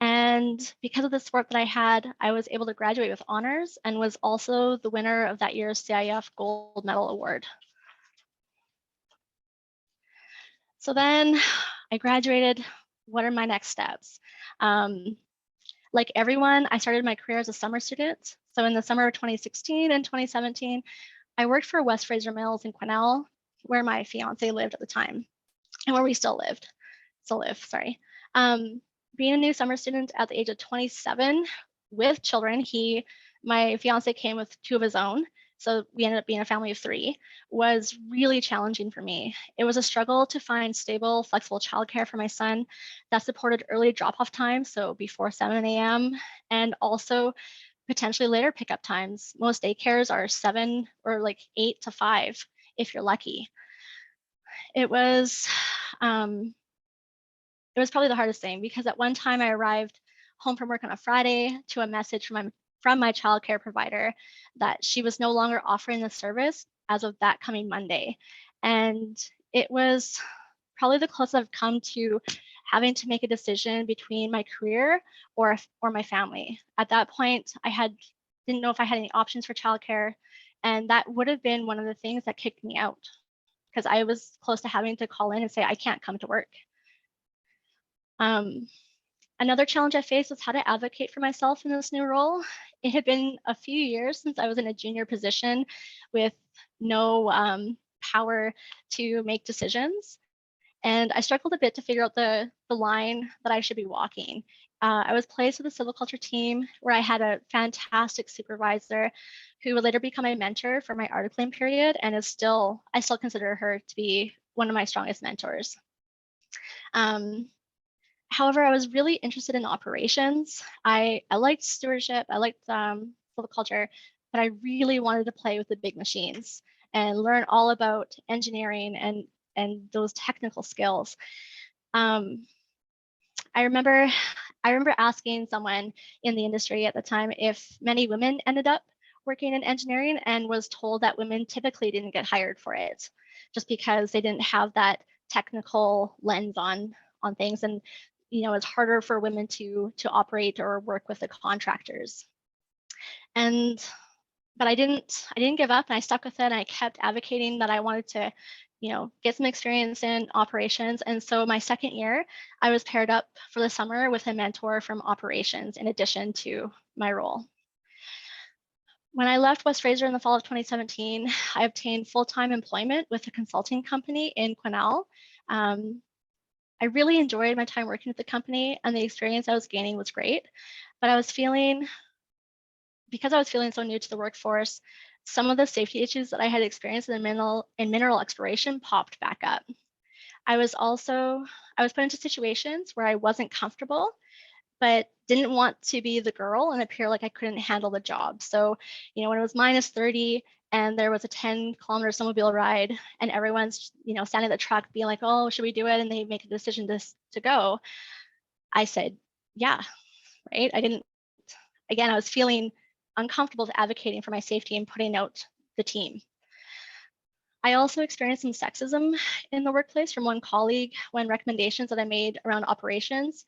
And because of the support that I had, I was able to graduate with honors and was also the winner of that year's CIF Gold Medal Award. So then I graduated. What are my next steps? Like everyone, I started my career as a summer student. So in the summer of 2016 and 2017, I worked for West Fraser Mills in Quesnel, where my fiance lived at the time, and where we still live. Being a new summer student at the age of 27 with children, my fiance came with 2 of his own, so we ended up being a family of 3, was really challenging for me. It was a struggle to find stable, flexible childcare for my son that supported early drop-off times, so before 7 a.m., and also potentially later pickup times. Most daycares are 7 or like 8 to 5 if you're lucky. It was probably the hardest thing, because at one time I arrived home from work on a Friday to a message from my childcare provider that she was no longer offering the service as of that coming Monday. And it was probably the closest I've come to having to make a decision between my career or my family. At that point, didn't know if I had any options for childcare, and that would have been one of the things that kicked me out, because I was close to having to call in and say I can't come to work. Another challenge I faced was how to advocate for myself in this new role. It had been a few years since I was in a junior position with no power to make decisions. And I struggled a bit to figure out the line that I should be walking. I was placed with a silviculture team where I had a fantastic supervisor who would later become a mentor for my articling period, and I still consider her to be one of my strongest mentors. However, I was really interested in operations. I liked stewardship, I liked silviculture, but I really wanted to play with the big machines and learn all about engineering and those technical skills. I remember asking someone in the industry at the time if many women ended up working in engineering, and was told that women typically didn't get hired for it just because they didn't have that technical lens on things. And you know, it's harder for women to operate or work with the contractors. But I didn't give up, and I stuck with it, and I kept advocating that I wanted to, you know, get some experience in operations. And so my second year, I was paired up for the summer with a mentor from operations in addition to my role. When I left West Fraser in the fall of 2017, I obtained full-time employment with a consulting company in Quesnel. I really enjoyed my time working with the company, and the experience I was gaining was great. But because I was feeling so new to the workforce, some of the safety issues that I had experienced in mineral exploration popped back up. I was put into situations where I wasn't comfortable, but didn't want to be the girl and appear like I couldn't handle the job. So, you know, when it was minus 30 and there was a 10-kilometer snowmobile ride and everyone's, you know, standing at the truck being like, oh, should we do it? And they make a decision to go. I said, yeah, right? I was feeling uncomfortable advocating for my safety and putting out the team. I also experienced some sexism in the workplace from one colleague when recommendations that I made around operations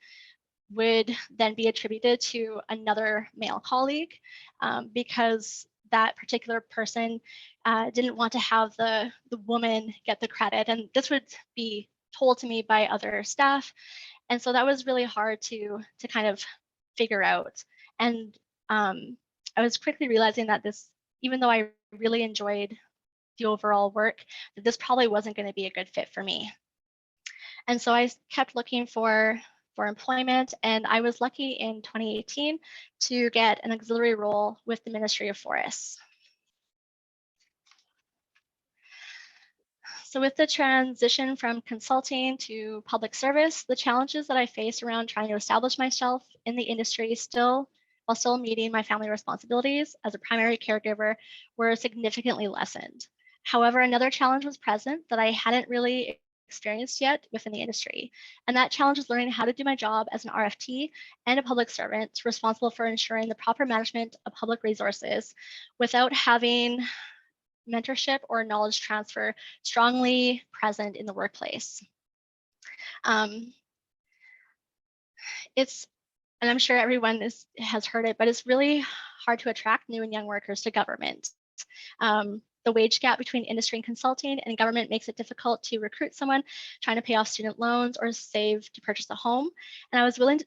would then be attributed to another male colleague, because that particular person didn't want to have the woman get the credit. And this would be told to me by other staff. And so that was really hard to kind of figure out. And I was quickly realizing that even though I really enjoyed the overall work, that this probably wasn't going to be a good fit for me. And so I kept looking for employment, and I was lucky in 2018 to get an auxiliary role with the Ministry of Forests. So with the transition from consulting to public service, the challenges that I faced around trying to establish myself in the industry while still meeting my family responsibilities as a primary caregiver were significantly lessened. However, another challenge was present that I hadn't really experienced yet within the industry. And that challenge is learning how to do my job as an RFT and a public servant responsible for ensuring the proper management of public resources without having mentorship or knowledge transfer strongly present in the workplace. And I'm sure everyone has heard it, but it's really hard to attract new and young workers to government. The wage gap between industry and consulting and government makes it difficult to recruit someone trying to pay off student loans or save to purchase a home. And I was willing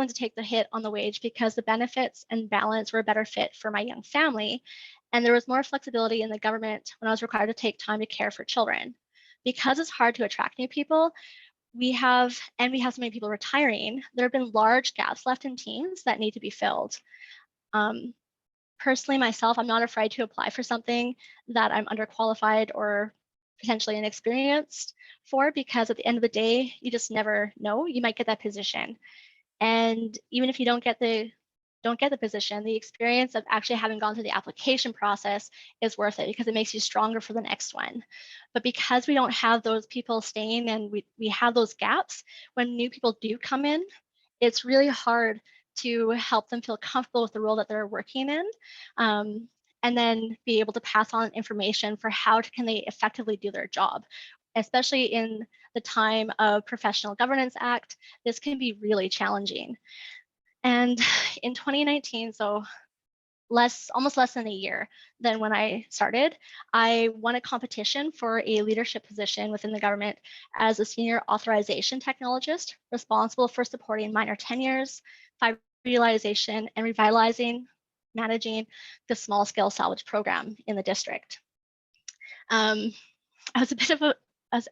to take the hit on the wage because the benefits and balance were a better fit for my young family. And there was more flexibility in the government when I was required to take time to care for children. Because it's hard to attract new people, we have so many people retiring, there have been large gaps left in teams that need to be filled. Personally, myself, I'm not afraid to apply for something that I'm underqualified or potentially inexperienced for, because at the end of the day, you just never know, you might get that position. And even if you don't get the position, the experience of actually having gone through the application process is worth it because it makes you stronger for the next one. But because we don't have those people staying and we have those gaps, when new people do come in, it's really hard to help them feel comfortable with the role that they're working in, and then be able to pass on information for how can they effectively do their job. Especially in the time of Professional Governance Act, this can be really challenging. And in 2019, so almost less than a year than when I started, I won a competition for a leadership position within the government as a senior authorization technologist responsible for supporting minor tenures, fiber utilization, and managing the small scale salvage program in the district. I was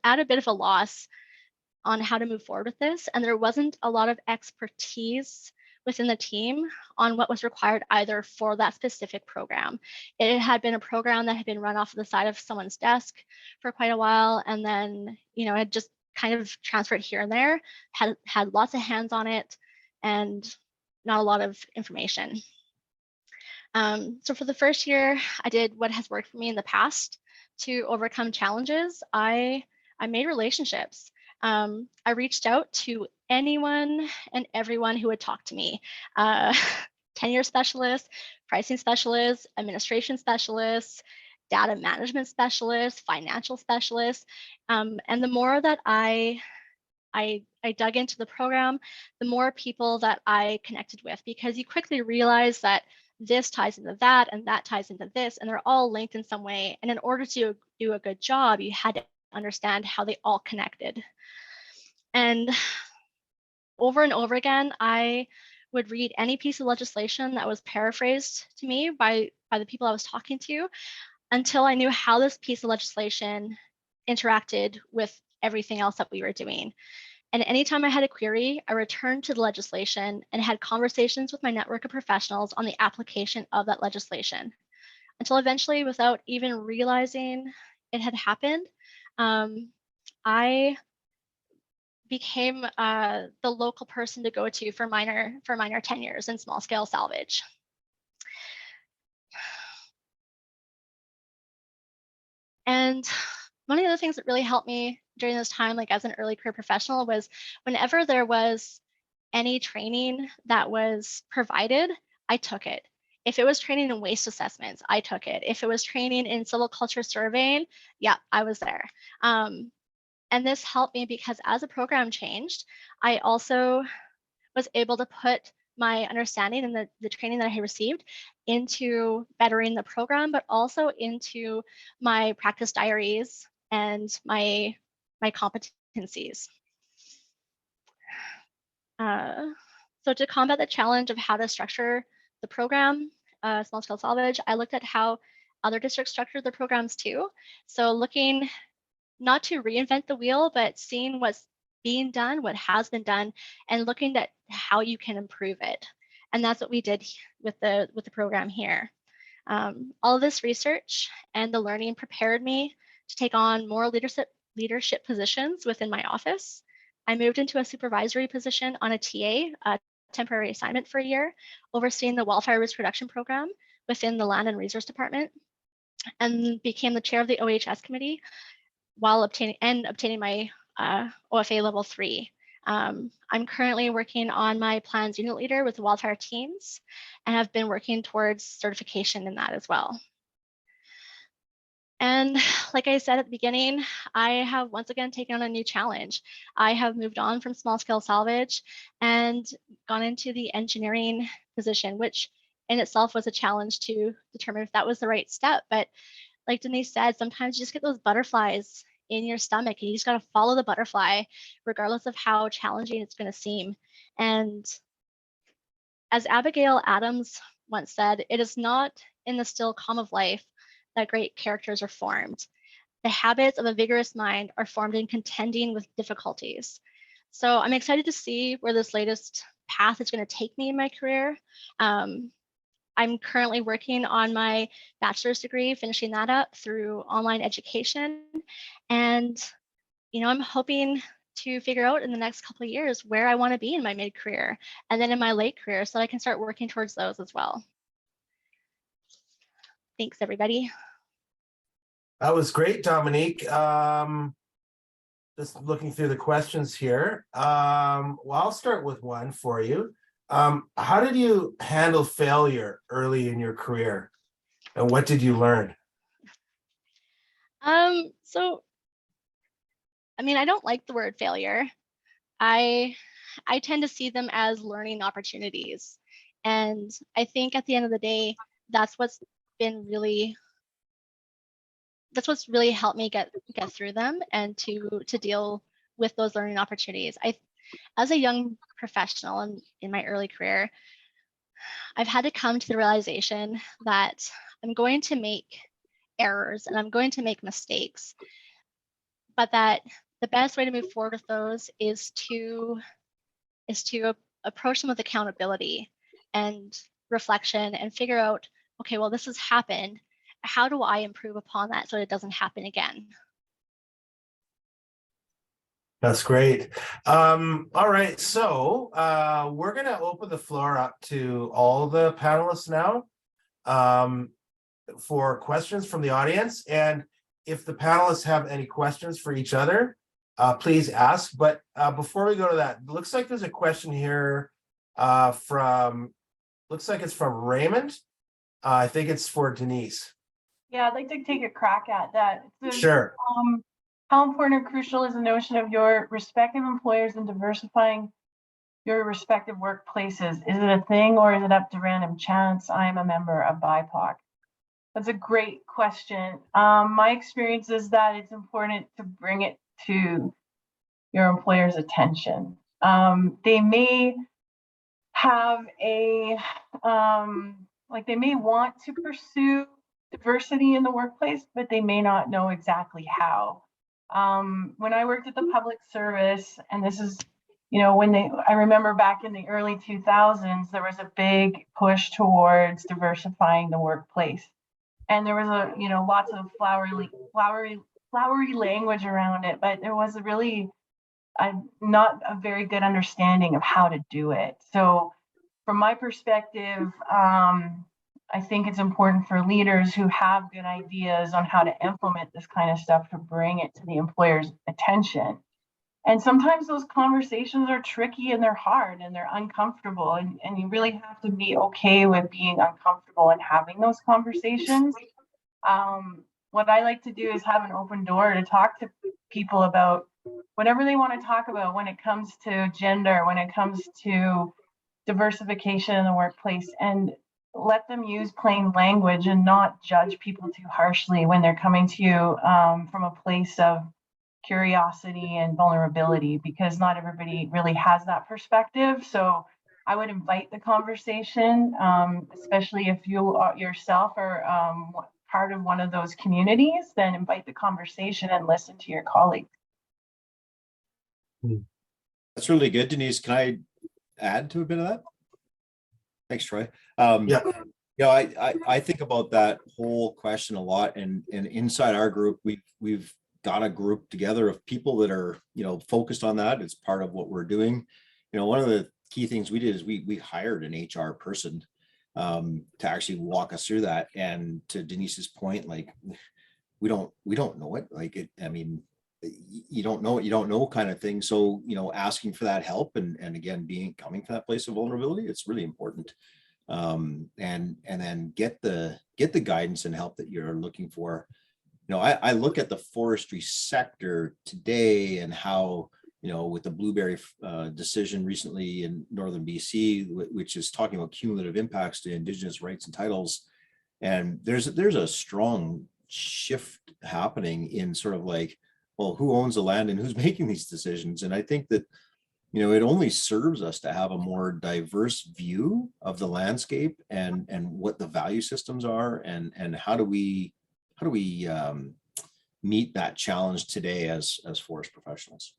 at a bit of a loss on how to move forward with this, and there wasn't a lot of expertise within the team on what was required either for that specific program. It had been a program that had been run off of the side of someone's desk for quite a while, and then it just kind of transferred here and there, had lots of hands on it, and not a lot of information. So for the first year, I did what has worked for me in the past to overcome challenges. I made relationships. I reached out to anyone and everyone who would talk to me. Tenure specialists, pricing specialists, administration specialists, data management specialists, financial specialists. And the more that I dug into the program, the more people that I connected with, because you quickly realize that this ties into that and that ties into this, and they're all linked in some way. And in order to do a good job, you had to understand how they all connected. And over and over again, I would read any piece of legislation that was paraphrased to me by the people I was talking to until I knew how this piece of legislation interacted with everything else that we were doing. And anytime I had a query, I returned to the legislation and had conversations with my network of professionals on the application of that legislation, until eventually, without even realizing it had happened, I became the local person to go to for minor tenures and small scale salvage. And one of the things that really helped me during this time, like as an early career professional, was whenever there was any training that was provided, I took it. If it was training in waste assessments, I took it. If it was training in civil culture surveying, yeah, I was there. And this helped me because as the program changed, I also was able to put my understanding and the training that I had received into bettering the program, but also into my practice diaries and my competencies. So to combat the challenge of how to structure the program, small scale salvage, I looked at how other districts structured their programs too. So looking not to reinvent the wheel, but seeing what's being done, what has been done, and looking at how you can improve it. And that's what we did with the program here. All of this research and the learning prepared me to take on more leadership positions within my office. I moved into a supervisory position on a TA, a temporary assignment for a year, overseeing the wildfire risk reduction program within the Land and Resource Department, and became the chair of the OHS committee while obtaining my OFA level 3. I'm currently working on my plans unit leader with the wildfire teams and have been working towards certification in that as well. And like I said at the beginning, I have once again taken on a new challenge. I have moved on from small scale salvage and gone into the engineering position, which in itself was a challenge to determine if that was the right step. But like Denise said, sometimes you just get those butterflies in your stomach and you just got to follow the butterfly, regardless of how challenging it's going to seem. And as Abigail Adams once said, it is not in the still calm of life that great characters are formed. The habits of a vigorous mind are formed in contending with difficulties. So I'm excited to see where this latest path is going to take me in my career. I'm currently working on my bachelor's degree, finishing that up through online education. And, I'm hoping to figure out in the next couple of years where I want to be in my mid-career and then in my late career so that I can start working towards those as well. Thanks, everybody.
That was great, Dominique. Just looking through the questions here. Well, I'll start with one for you. How did you handle failure early in your career, and what did you learn?
I don't like the word failure. I tend to see them as learning opportunities, and I think at the end of the day, that's what's really helped me get through them and to deal with those learning opportunities. As a young professional in my early career, I've had to come to the realization that I'm going to make errors and I'm going to make mistakes, but that the best way to move forward with those is to approach them with accountability and reflection and figure out, okay, well, this has happened. How do I improve upon that so it doesn't happen again?
That's great. All right, so we're going to open the floor up to all the panelists now for questions from the audience. And if the panelists have any questions for each other, please ask. But before we go to that, looks like there's a question here looks like it's from Raymond. I think it's for Denise.
Yeah, I'd like to take a crack at that.
Sure.
How important or crucial is the notion of your respective employers in diversifying your respective workplaces? Is it a thing or is it up to random chance? I am a member of BIPOC. That's a great question. My experience is that it's important to bring it to your employer's attention. They may have they may want to pursue diversity in the workplace, but they may not know exactly how. When I worked at the public service, and this is, I remember back in the early 2000s, there was a big push towards diversifying the workplace. And there was lots of flowery language around it, but there was really not a very good understanding of how to do it. So from my perspective, I think it's important for leaders who have good ideas on how to implement this kind of stuff to bring it to the employer's attention. And sometimes those conversations are tricky and they're hard and they're uncomfortable. And you really have to be okay with being uncomfortable and having those conversations. What I like to do is have an open door to talk to people about whatever they want to talk about when it comes to gender, when it comes to diversification in the workplace, and let them use plain language and not judge people too harshly when they're coming to you from a place of curiosity and vulnerability, because not everybody really has that perspective. So I would invite the conversation, especially if you yourself are part of one of those communities, then invite the conversation and listen to your colleagues.
That's really good. Denise, can I add to a bit of that? Thanks, Troy.
Yeah.
Yeah, I think about that whole question a lot, and inside our group, we've got a group together of people that are, focused on that. It's part of what we're doing. One of the key things we did is we hired an HR person to actually walk us through that. And to Denise's point, like we don't know it. Like I mean, you don't know what you don't know kind of thing. So, asking for that help and again, coming to that place of vulnerability, it's really important. And then get the guidance and help that you're looking for. I look at the forestry sector today and how, with the blueberry decision recently in northern BC, which is talking about cumulative impacts to Indigenous rights and titles, and there's a strong shift happening in sort of like, well, who owns the land and who's making these decisions? And I think that it only serves us to have a more diverse view of the landscape and what the value systems are, and how do we meet that challenge today as forest professionals.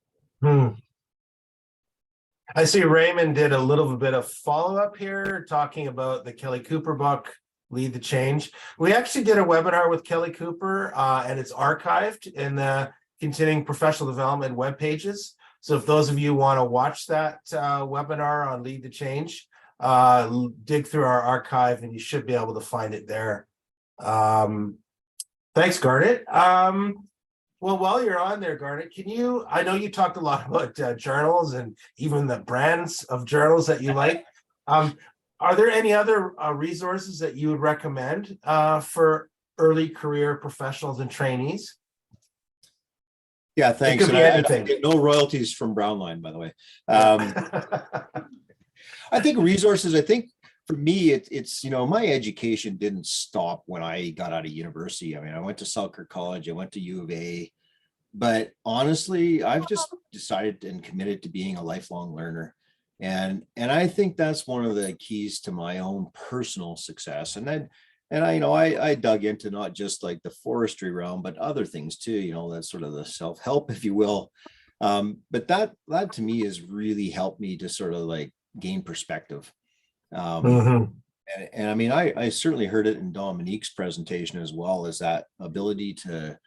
I see Raymond did a little bit of follow-up here talking about the Kelly Cooper book, Lead the Change. We actually did a webinar with Kelly Cooper and it's archived in the continuing professional development web pages. So if those of you want to watch that webinar on Lead the Change, dig through our archive and you should be able to find it there. Thanks, Garnet. Well, while you're on there, Garnet, I know you talked a lot about journals and even the brands of journals that you like. Are there any other resources that you would recommend for early career professionals and trainees?
Yeah, thanks.
It could be anything.
I get no royalties from Brownline, by the way. I think resources, for me, it's, my education didn't stop when I got out of university. I mean, I went to Selkirk College, I went to U of A, but honestly, I've just decided and committed to being a lifelong learner. And I think that's one of the keys to my own personal success. And I dug into not just like the forestry realm, but other things too, that's sort of the self-help, if you will. But that to me has really helped me to sort of like gain perspective. And I mean, I certainly heard it in Dominique's presentation as well, as that ability to,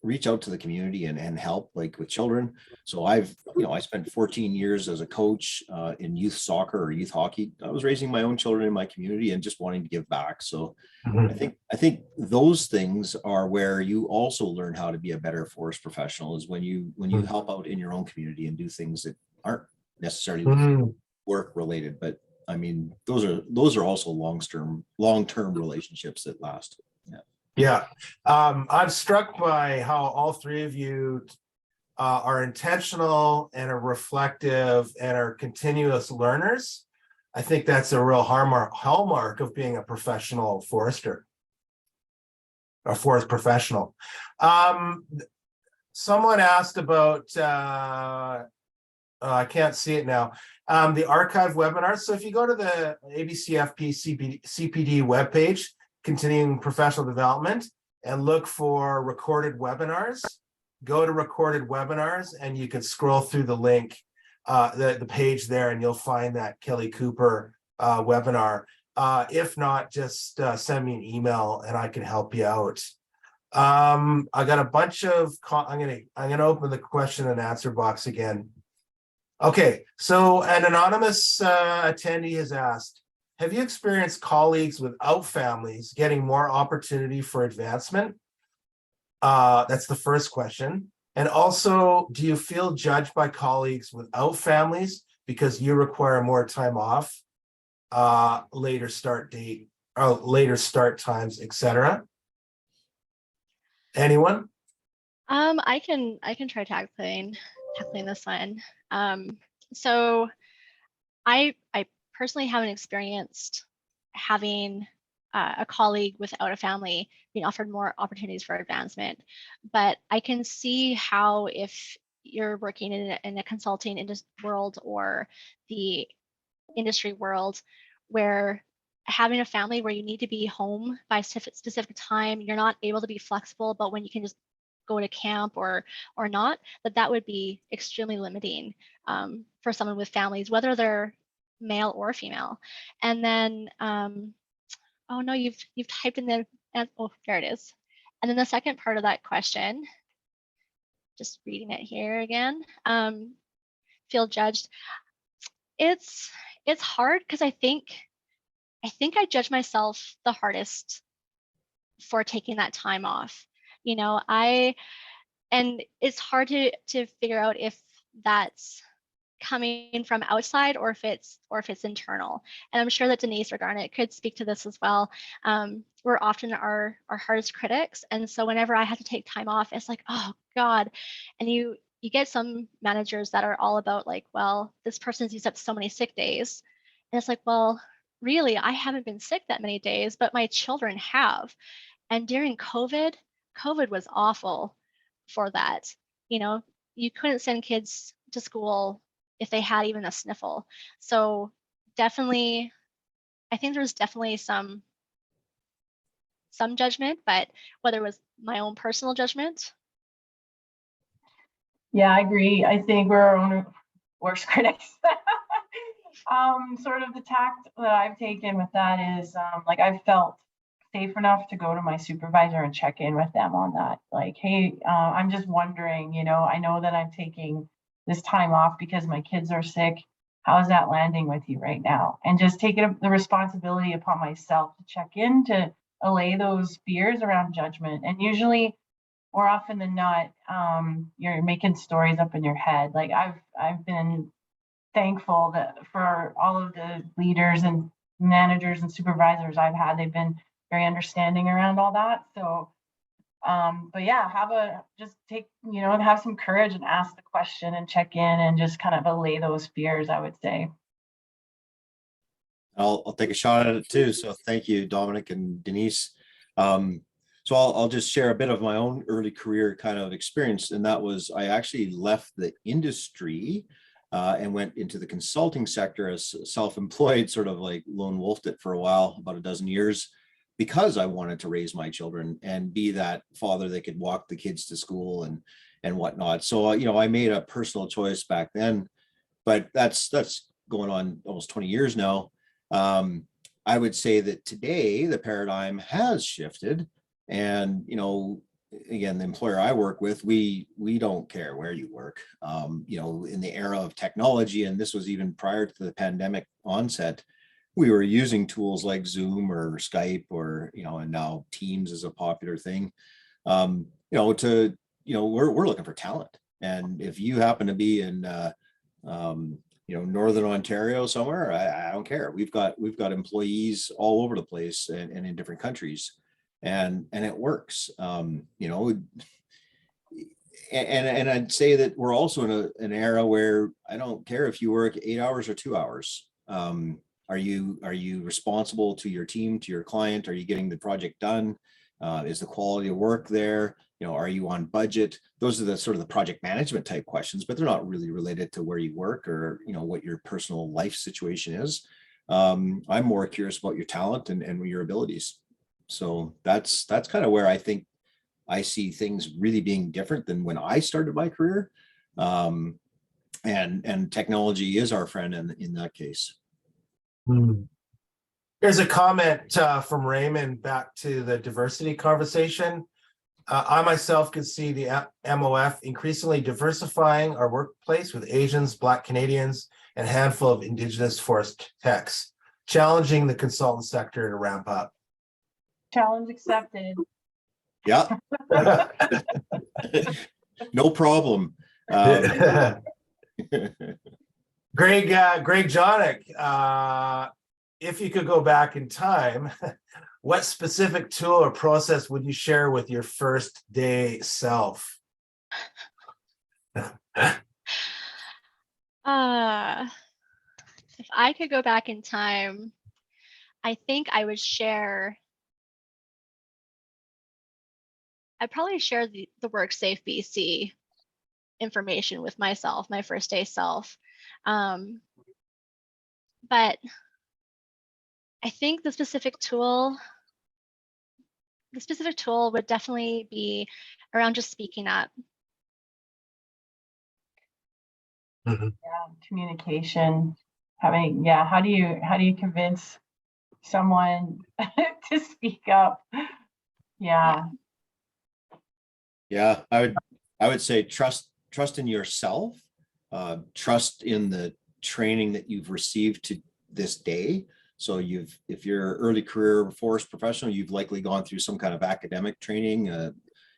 reach out to the community and help, like with children. So I spent 14 years as a coach in youth soccer or youth hockey. I was raising my own children in my community and just wanting to give back. So I think those things are where you also learn how to be a better forest professional, is when you help out in your own community and do things that aren't necessarily work related, but I mean, those are also long-term relationships that last.
Yeah. I'm struck by how all three of you are intentional and are reflective and are continuous learners. I think that's a real hallmark of being a professional forester, a forest professional. Someone asked about, I can't see it now, the archive webinars. So if you go to the ABCFP CPD webpage, Continuing Professional Development, and look for recorded webinars, go to recorded webinars and you can scroll through the link, the page there, and you'll find that Kelly Cooper webinar. If not, just send me an email and I can help you out. I got a bunch of, I'm gonna open the question and answer box again. Okay, so an anonymous attendee has asked, have you experienced colleagues without families getting more opportunity for advancement? That's the first question. And also, do you feel judged by colleagues without families because you require more time off, later start date, or later start times, etc.? Anyone?
I can try tackling this one. So I personally haven't experienced having a colleague without a family being offered more opportunities for advancement, but I can see how, if you're working in a consulting world or the industry world, where having a family where you need to be home by a specific time, you're not able to be flexible about when you can just go to camp or not, that would be extremely limiting for someone with families, whether they're male or female. And then, oh no, you've typed in the, oh, there it is. And then the second part of that question, just reading it here again, feel judged. It's hard because I think I judge myself the hardest for taking that time off. You know, and it's hard to figure out if that's coming from outside or if it's internal. And I'm sure that Denise or Garnet could speak to this as well. We're often our hardest critics. And so whenever I have to take time off, it's like, oh God. And you get some managers that are all about like, well, this person's used up so many sick days. And it's like, well, really, I haven't been sick that many days, but my children have. And during COVID was awful for that. You know, you couldn't send kids to school if they had even a sniffle. So definitely, I think there's definitely some judgment, but whether it was my own personal judgment.
Yeah, I agree. I think we're our own worst critics. Sort of the tact that I've taken with that is like I've felt safe enough to go to my supervisor and check in with them on that. Like, hey, I'm just wondering, you know, I know that I'm taking this time off because my kids are sick. How is that landing with you right now? And just taking the responsibility upon myself to check in, to allay those fears around judgment. And usually, more often than not, you're making stories up in your head. Like I've been thankful that for all of the leaders and managers and supervisors I've had, they've been very understanding around all that. So, but yeah, have some courage and ask the question and check in and just kind of allay those fears, I would say.
I'll take a shot at it too. So thank you, Dominic and Denise. So I'll just share a bit of my own early career kind of experience. And that was, I actually left the industry and went into the consulting sector as self-employed, sort of like lone wolfed it for a while, about a dozen years, because I wanted to raise my children and be that father that could walk the kids to school and whatnot. So, you know, I made a personal choice back then, but that's going on almost 20 years now. I would say that today the paradigm has shifted. And, you know, again, the employer I work with, we don't care where you work. You know, in the era of technology, and this was even prior to the pandemic onset, we were using tools like Zoom or Skype or, you know, and now Teams is a popular thing. You know, we're looking for talent. And if you happen to be in, you know, Northern Ontario somewhere, I don't care. We've got employees all over the place and in different countries. And it works, you know, and I'd say that we're also in an era where I don't care if you work 8 hours or 2 hours. Are you responsible to your team, to your client? Are you getting the project done? Is the quality of work there? You know, are you on budget? Those are the sort of the project management type questions, but they're not really related to where you work or, you know, what your personal life situation is. I'm more curious about your talent and your abilities. So that's kind of where I think I see things really being different than when I started my career. And technology is our friend in that case.
There's a comment from Raymond back to the diversity conversation. I myself could see the MOF increasingly diversifying our workplace with Asians, Black Canadians, and a handful of Indigenous forest techs, challenging the consultant sector to ramp up.
Challenge accepted.
Yeah. No problem.
Greg Jonick, if you could go back in time, what specific tool or process would you share with your first day self?
If I could go back in time, I think I would I'd probably share the WorkSafe BC information with myself, my first day self. But I think the specific tool would definitely be around just speaking up.
Yeah, communication. having, yeah, how do you convince someone to speak up? Yeah.
Yeah, I would say trust in yourself, trust in the training that you've received to this day. So if you're early career forest professional, you've likely gone through some kind of academic training.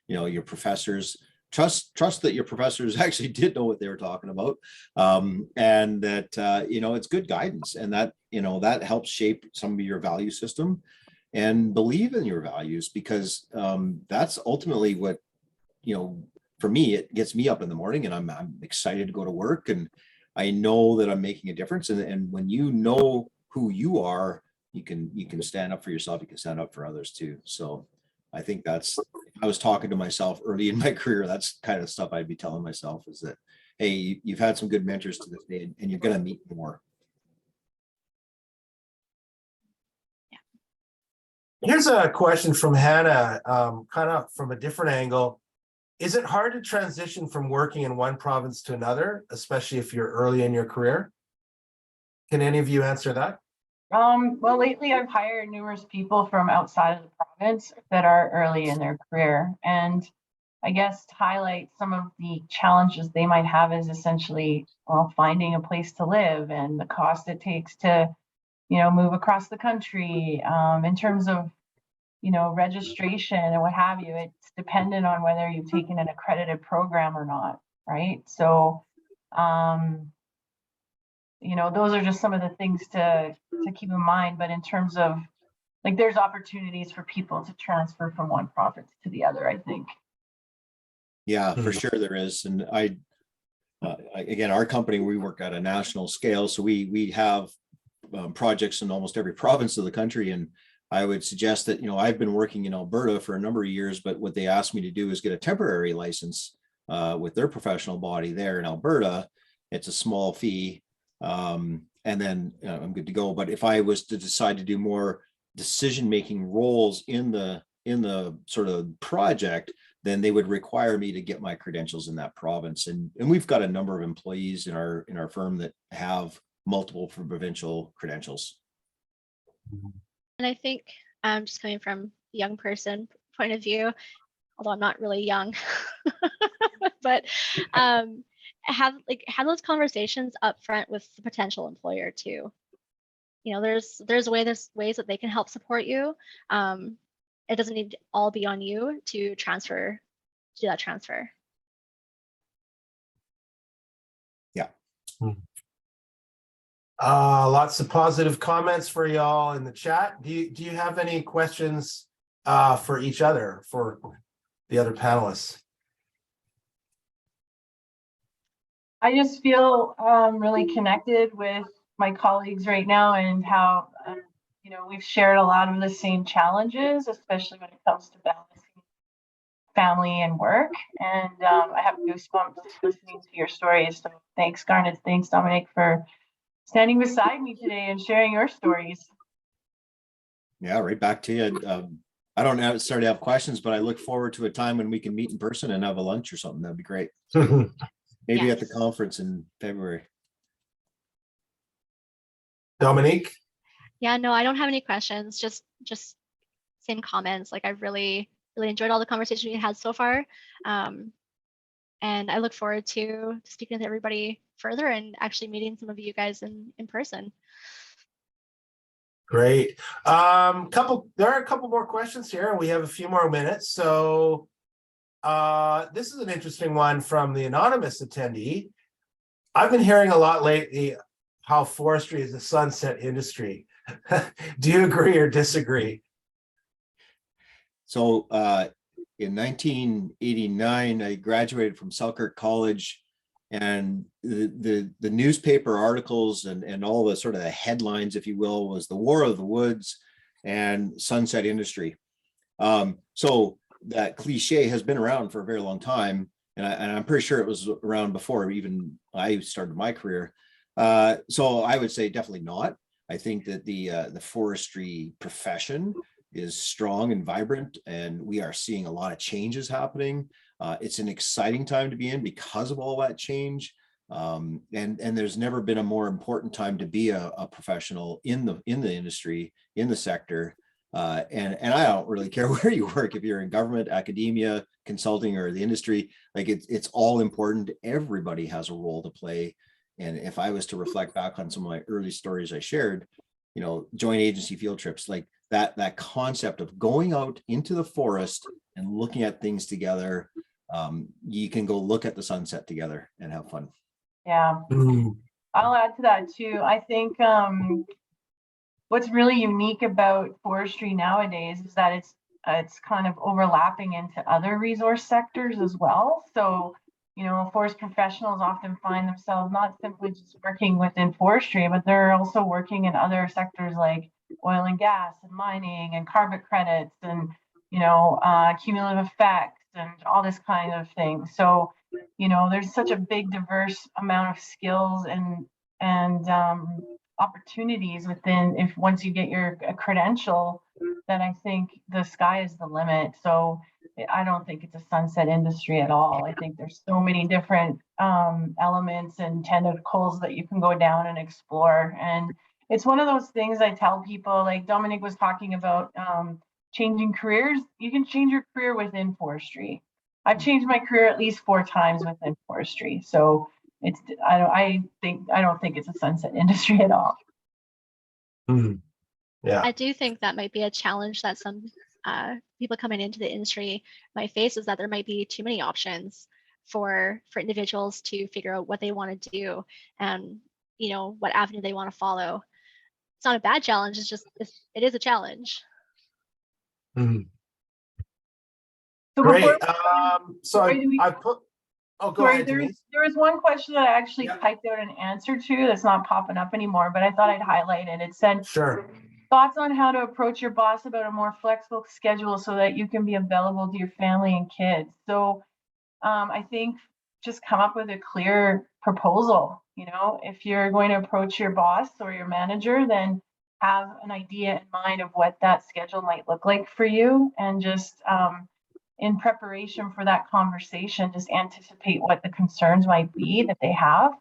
Your professors, trust that your professors actually did know what they were talking about, and that it's good guidance, and that that helps shape some of your value system, and believe in your values, because that's ultimately what, for me, it gets me up in the morning, and I'm excited to go to work, and I know that I'm making a difference. And when you know who you are, you can stand up for yourself, you can stand up for others too. So I think I was talking to myself early in my career, that's kind of stuff I'd be telling myself, is that, hey, you've had some good mentors to this day, and you're going to meet more.
Here's a question from Hannah, kind of from a different angle. Is it hard to transition from working in one province to another, especially if you're early in your career? Can any of you answer that?
Well, lately I've hired numerous people from outside of the province that are early in their career. And I guess to highlight some of the challenges they might have is essentially, finding a place to live and the cost it takes to, move across the country, in terms of, registration and what have you. It's dependent on whether you've taken an accredited program or not, right? So, those are just some of the things to keep in mind. But in terms of, like, there's opportunities for people to transfer from one province to the other, I think.
Yeah, for sure there is. And again, our company, we work at a national scale, so we have projects in almost every province of the country. And I would suggest that, I've been working in Alberta for a number of years, but what they asked me to do is get a temporary license with their professional body there in Alberta. It's a small fee, and then I'm good to go. But if I was to decide to do more decision-making roles in the sort of project, then they would require me to get my credentials in that province. And we've got a number of employees in our firm that have multiple provincial credentials.
And I think, just coming from a young person point of view, although I'm not really young, but have those conversations up front with the potential employer too. There's ways that they can help support you. It doesn't need to all be on you to do that transfer.
Yeah.
Lots of positive comments for y'all in the chat. Do you have any questions for each other, for the other panelists?
I just feel really connected with my colleagues right now, and how we've shared a lot of the same challenges, especially when it comes to balancing family and work. And I have goosebumps just listening to your stories. So thanks, Garnet. Thanks, Dominique, for standing beside me today and sharing your stories.
Yeah, right back to you. I don't necessarily have questions, but I look forward to a time when we can meet in person and have a lunch or something. That'd be great. Maybe at the conference in February.
Dominique?
Yeah, no, I don't have any questions. Just same comments. Like, I've really enjoyed all the conversation we had so far. And I look forward to speaking with everybody further and actually meeting some of you guys in person.
Great. There are a couple more questions here, and we have a few more minutes. So this is an interesting one from the anonymous attendee. I've been hearing a lot lately how forestry is a sunset industry. Do you agree or disagree?
So in 1989, I graduated from Selkirk College, and the newspaper articles and all the sort of the headlines, if you will, was the War of the Woods and sunset industry. So that cliche has been around for a very long time, and I'm pretty sure it was around before even I started my career. So I would say definitely not. I think that the forestry profession is strong and vibrant, and we are seeing a lot of changes happening. It's an exciting time to be in because of all that change. And there's never been a more important time to be a professional in the industry, in the sector. And I don't really care where you work, if you're in government, academia, consulting, or the industry, like it's all important. Everybody has a role to play. And if I was to reflect back on some of my early stories I shared, you know, joint agency field trips, like that concept of going out into the forest and looking at things together. You can go look at the sunset together and have fun.
Yeah, I'll add to that too. I think what's really unique about forestry nowadays is that it's kind of overlapping into other resource sectors as well. So, you know, forest professionals often find themselves not simply just working within forestry, but they're also working in other sectors like oil and gas and mining and carbon credits and, you know, cumulative effects and all this kind of thing. So, you know, there's such a big diverse amount of skills and opportunities within, if once you get your credential, then I think the sky is the limit. So I don't think it's a sunset industry at all. I think there's so many different elements and tentacles that you can go down and explore. And it's one of those things I tell people, like Dominique was talking about changing careers. You can change your career within forestry. I've changed my career at least 4 times within forestry. So it's I don't think it's a sunset industry at all.
Yeah,
I do think that might be a challenge that some people coming into the industry might face, is that there might be too many options for individuals to figure out what they want to do and, you know, what avenue they want to follow. It's not a bad challenge. It's just it is a challenge.
So
great. So
I
put. Oh, go ahead, Denise.
There was one question that I actually typed out an answer to that's not popping up anymore, but I thought I'd highlight it. It said,
sure.
Thoughts on how to approach your boss about a more flexible schedule so that you can be available to your family and kids. So I think just come up with a clear proposal. You know, if you're going to approach your boss or your manager, then have an idea in mind of what that schedule might look like for you, and just in preparation for that conversation, just anticipate what the concerns might be that they have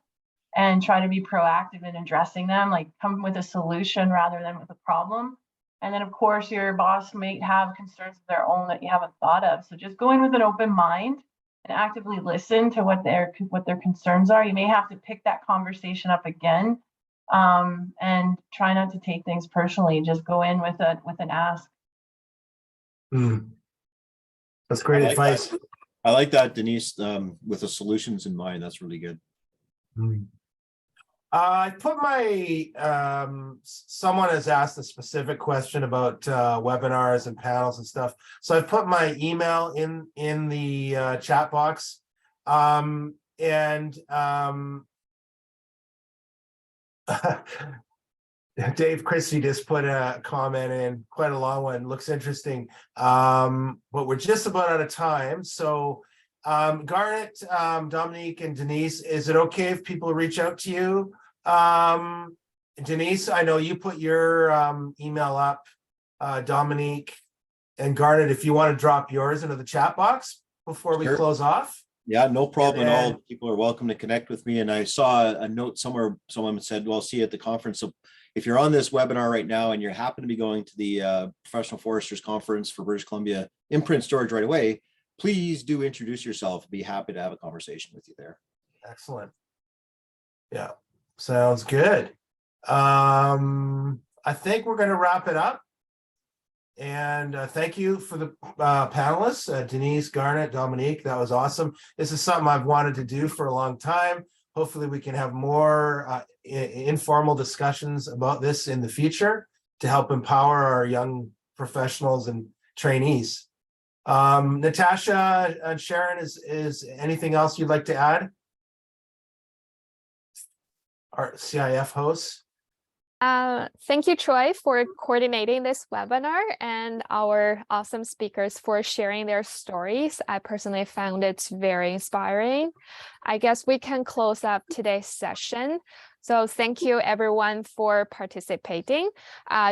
and try to be proactive in addressing them, like come with a solution rather than with a problem. And then of course your boss might have concerns of their own that you haven't thought of. So just go in with an open mind and actively listen to what their concerns are. You may have to pick that conversation up again, and try not to take things personally. Just go in with an ask.
That's great advice.
I like that, Denise, with the solutions in mind. That's really good.
I put my, someone has asked a specific question about webinars and panels and stuff. So I've put my email in the chat box. Dave Christie just put a comment in, quite a long one, looks interesting. But we're just about out of time. So Garnet, Dominique, and Denise, is it okay if people reach out to you? Denise, I know you put your email up. Dominique and Garnet, if you want to drop yours into the chat box before we close off.
Yeah, no problem at all. People are welcome to connect with me. And I saw a note somewhere, someone said, well, I'll see you at the conference. So if you're on this webinar right now and you happen to be going to the Professional Foresters Conference for British Columbia in Prince George right away, please do introduce yourself. Be happy to have a conversation with you there. Excellent.
Yeah, sounds good. I think we're going to wrap it up. And thank you for the panelists, Denise, Garnet, Dominique. That was awesome. This is something I've wanted to do for a long time. Hopefully we can have more informal discussions about this in the future to help empower our young professionals and trainees. Natasha and Sharon, is anything else you'd like to add? Our CIF hosts.
Thank you, Troy, for coordinating this webinar, and our awesome speakers for sharing their stories. I personally found it very inspiring. I guess we can close up today's session. So thank you everyone for participating.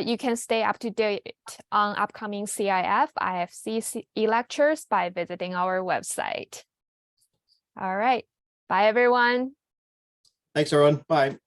You can stay up to date on upcoming CIF-IFC lectures by visiting our website. All right, bye everyone.
Thanks, everyone. Bye.